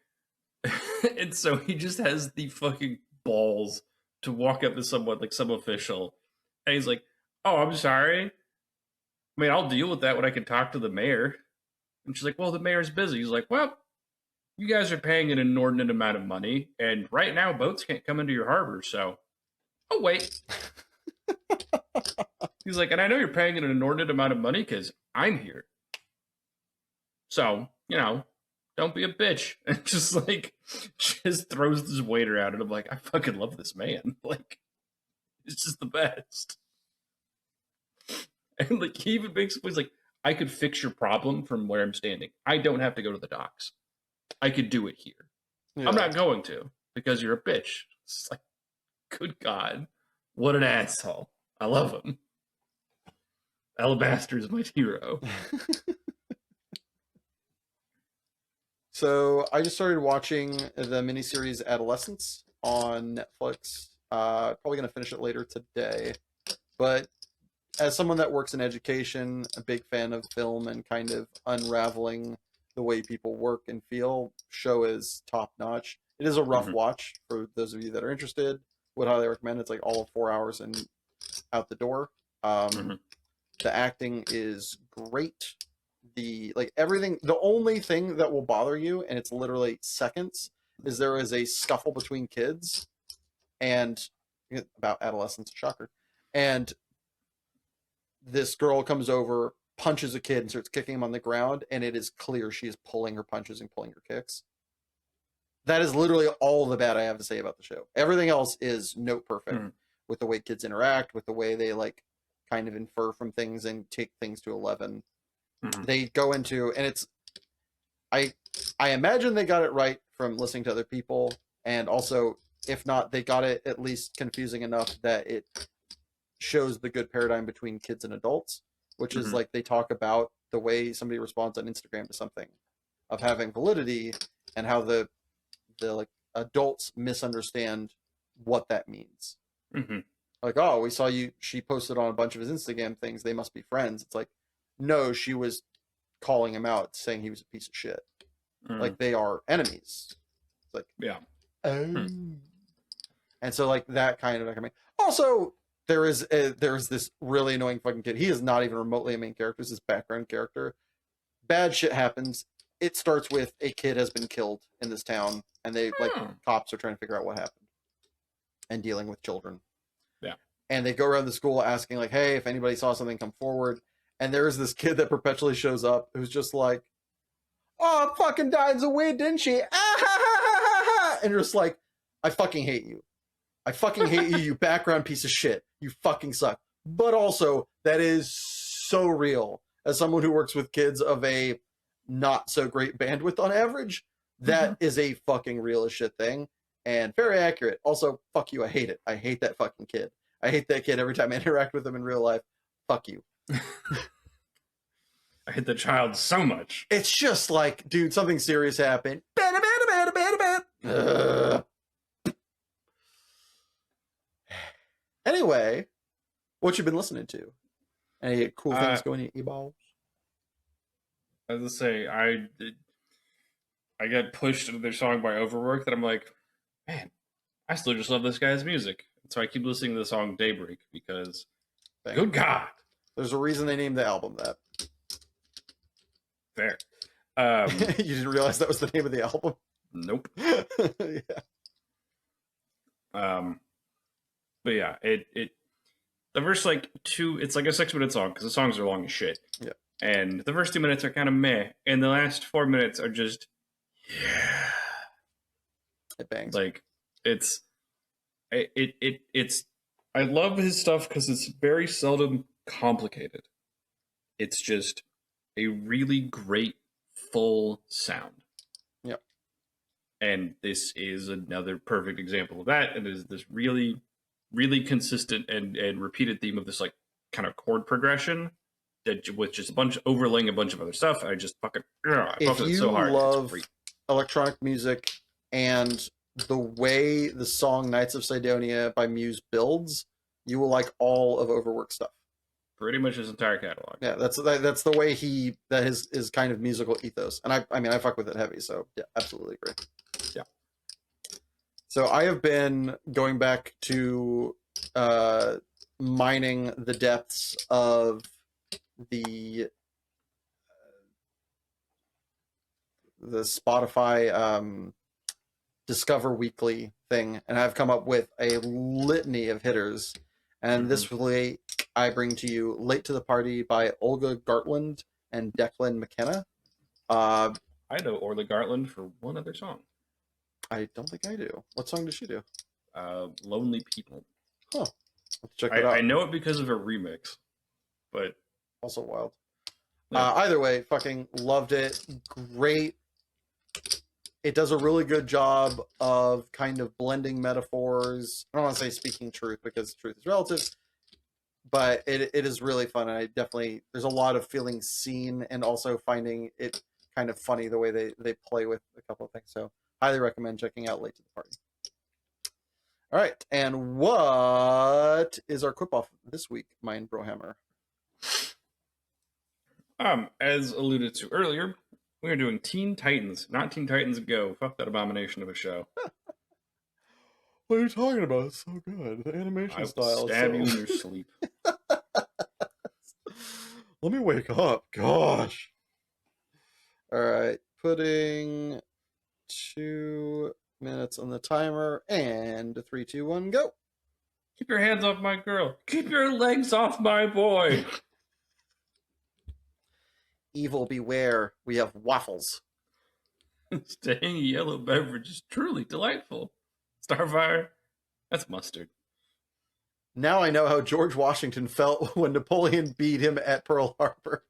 and so he just has the fucking balls to walk up to someone, like some official, and he's like, "Oh, I'm sorry. I mean, I'll deal with that when I can talk to the mayor." And she's like, "Well, the mayor's busy." He's like, "Well, you guys are paying an inordinate amount of money, and right now boats can't come into your harbor, so oh wait." He's like, "And I know you're paying an inordinate amount of money because I'm here. So, you know, don't be a bitch." And just throws this waiter out, and I'm like, I fucking love this man. Like, it's just the best. And like he even makes he's like, "I could fix your problem from where I'm standing. I don't have to go to the docks. I could do it here. Yeah. I'm not going to, because you're a bitch." It's like, good God, what an asshole. I love him. Alabaster is my hero. So I just started watching the miniseries Adolescence on Netflix. Probably gonna finish it later today. But as someone that works in education, a big fan of film and kind of unraveling the way people work and feel, show is top notch. It is a rough watch for those of you that are interested. Would highly recommend. It's like all of 4 hours and out the door. The acting is great. The like everything. The only thing that will bother you, and it's literally seconds, is there is a scuffle between kids, and about adolescence, shocker, and this girl comes over, punches a kid, and starts kicking him on the ground, and it is clear she is pulling her punches and pulling her kicks. That is literally all the bad I have to say about the show. Everything else is note perfect with the way kids interact, with the way they like kind of infer from things and take things to 11. They go into, and it's I imagine they got it right from listening to other people, and also if not, they got it at least confusing enough that it shows the good paradigm between kids and adults, which is like they talk about the way somebody responds on Instagram to something of having validity, and how the like adults misunderstand what that means. Like, oh, we saw she posted on a bunch of his Instagram things, they must be friends. It's like, no, she was calling him out, saying he was a piece of shit. Like, they are enemies. It's like, yeah. And so like that kind of, I mean, also there's this really annoying fucking kid. He is not even remotely a main character. He's this background character. Bad shit happens. It starts with a kid has been killed in this town, and they like cops are trying to figure out what happened and dealing with children. Yeah. And they go around the school asking like, hey, if anybody saw something, come forward. And there's this kid that perpetually shows up who's just like, oh, fucking died a weed, didn't she? Ah, ha, ha, ha, ha, ha. And you're just like, I fucking hate you. I fucking hate you, you background piece of shit. You fucking suck. But also, that is so real. As someone who works with kids of a not so great bandwidth on average, that is a fucking real as shit thing. And very accurate. Also, fuck you, I hate it. I hate that fucking kid. I hate that kid every time I interact with him in real life. Fuck you. I hate the child so much. It's just like, dude, something serious happened. Anyway, what you been listening to? Any cool things going in e-balls? As I say, I got pushed into their song by Overwork that I'm like, man, I still just love this guy's music. So I keep listening to the song Daybreak because, good God. There's a reason they named the album that. Fair. You didn't realize that was the name of the album? Nope. Yeah. But yeah, it the first like it's like a 6-minute song because the songs are long as shit. Yeah. And the first 2 minutes are kind of meh, and the last 4 minutes are just It bangs. Like it's I love his stuff because it's very seldom complicated. It's just a really great full sound. Yep. And this is another perfect example of that. And there's this really, really consistent and repeated theme of this like kind of chord progression that with just overlaying a bunch of other stuff. I just fucking I if fucked with it you so hard. love electronic music and the way the song Knights of Sidonia by Muse builds, you will like all of Overwork stuff. Pretty much his entire catalog. Yeah, that's the way his kind of musical ethos. And I mean I fuck with it heavy, so yeah, absolutely agree. Yeah. So I have been going back to mining the depths of the Spotify Discover Weekly thing, and I've come up with a litany of hitters. And this week I bring to you "Late to the Party" by Olga Gartland and Declan McKenna. I know Orla Gartland for one other song. I don't think I do. What song does she do? Lonely People. Huh. Let's check it out. I know it because of a remix, but also wild. Yeah. Either way, fucking loved it. Great. It does a really good job of kind of blending metaphors. I don't want to say speaking truth because truth is relative, but it is really fun. And there's a lot of feeling seen and also finding it kind of funny the way they play with a couple of things. So highly recommend checking out Late to the Party. All right, and what is our quip off this week, Mind Brohammer? As alluded to earlier, we are doing Teen Titans, not Teen Titans Go. Fuck that abomination of a show. What are you talking about? It's so good. The animation I will style is stab so... you in your sleep. Let me wake up. Gosh. All right, putting 2 minutes on the timer, and 3, 2, 1, go. Keep your hands off my girl. Keep your legs off my boy. Evil beware. We have waffles. Staying yellow beverage is truly delightful. Starfire, that's mustard. Now I know how George Washington felt when Napoleon beat him at Pearl Harbor.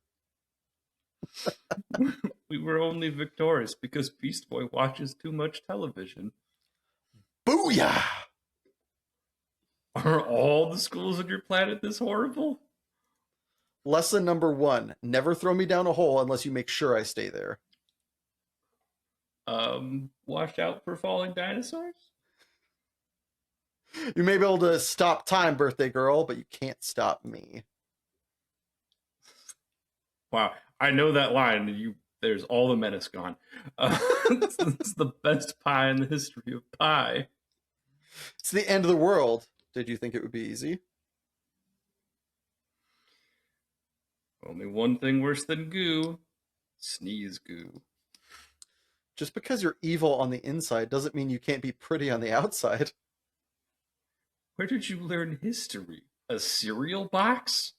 We were only victorious because Beast Boy watches too much television. Booyah! Are all the schools on your planet this horrible? Lesson number 1. Never throw me down a hole unless you make sure I stay there. Watch out for falling dinosaurs? You may be able to stop time, birthday girl, but you can't stop me. Wow, I know that line. There's all the menace gone. It's the best pie in the history of pie. It's the end of the world. Did you think it would be easy? Only one thing worse than goo. Sneeze goo. Just because you're evil on the inside doesn't mean you can't be pretty on the outside. Where did you learn history? A cereal box?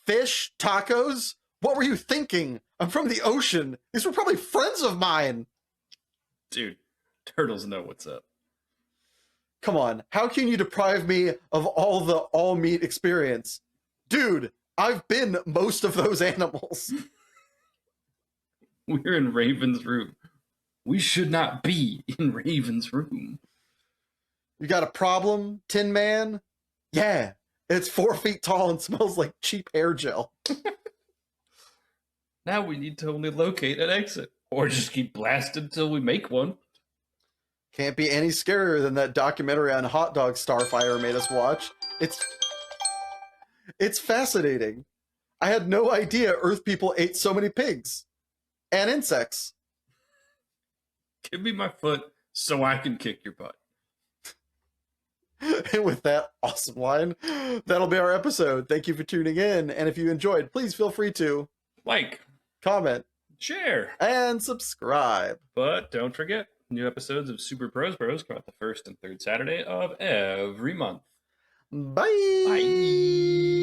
Fish? Tacos? What were you thinking? I'm from the ocean. These were probably friends of mine. Dude, turtles know what's up. Come on, how can you deprive me of all the all-meat experience? Dude, I've been most of those animals. We're in Raven's room. We should not be in Raven's room. You got a problem, Tin Man? Yeah, it's 4 feet tall and smells like cheap hair gel. Now we need to only locate an exit, or just keep blasted until we make one. Can't be any scarier than that documentary on hot dog Starfire made us watch. It's fascinating. I had no idea Earth people ate so many pigs and insects. Give me my foot so I can kick your butt. And with that awesome line, that'll be our episode. Thank you for tuning in. And if you enjoyed, please feel free to Like, comment, share, and subscribe. but don't forget, new episodes of Super Pros Bros come out the first and third Saturday of every month. Bye. Bye.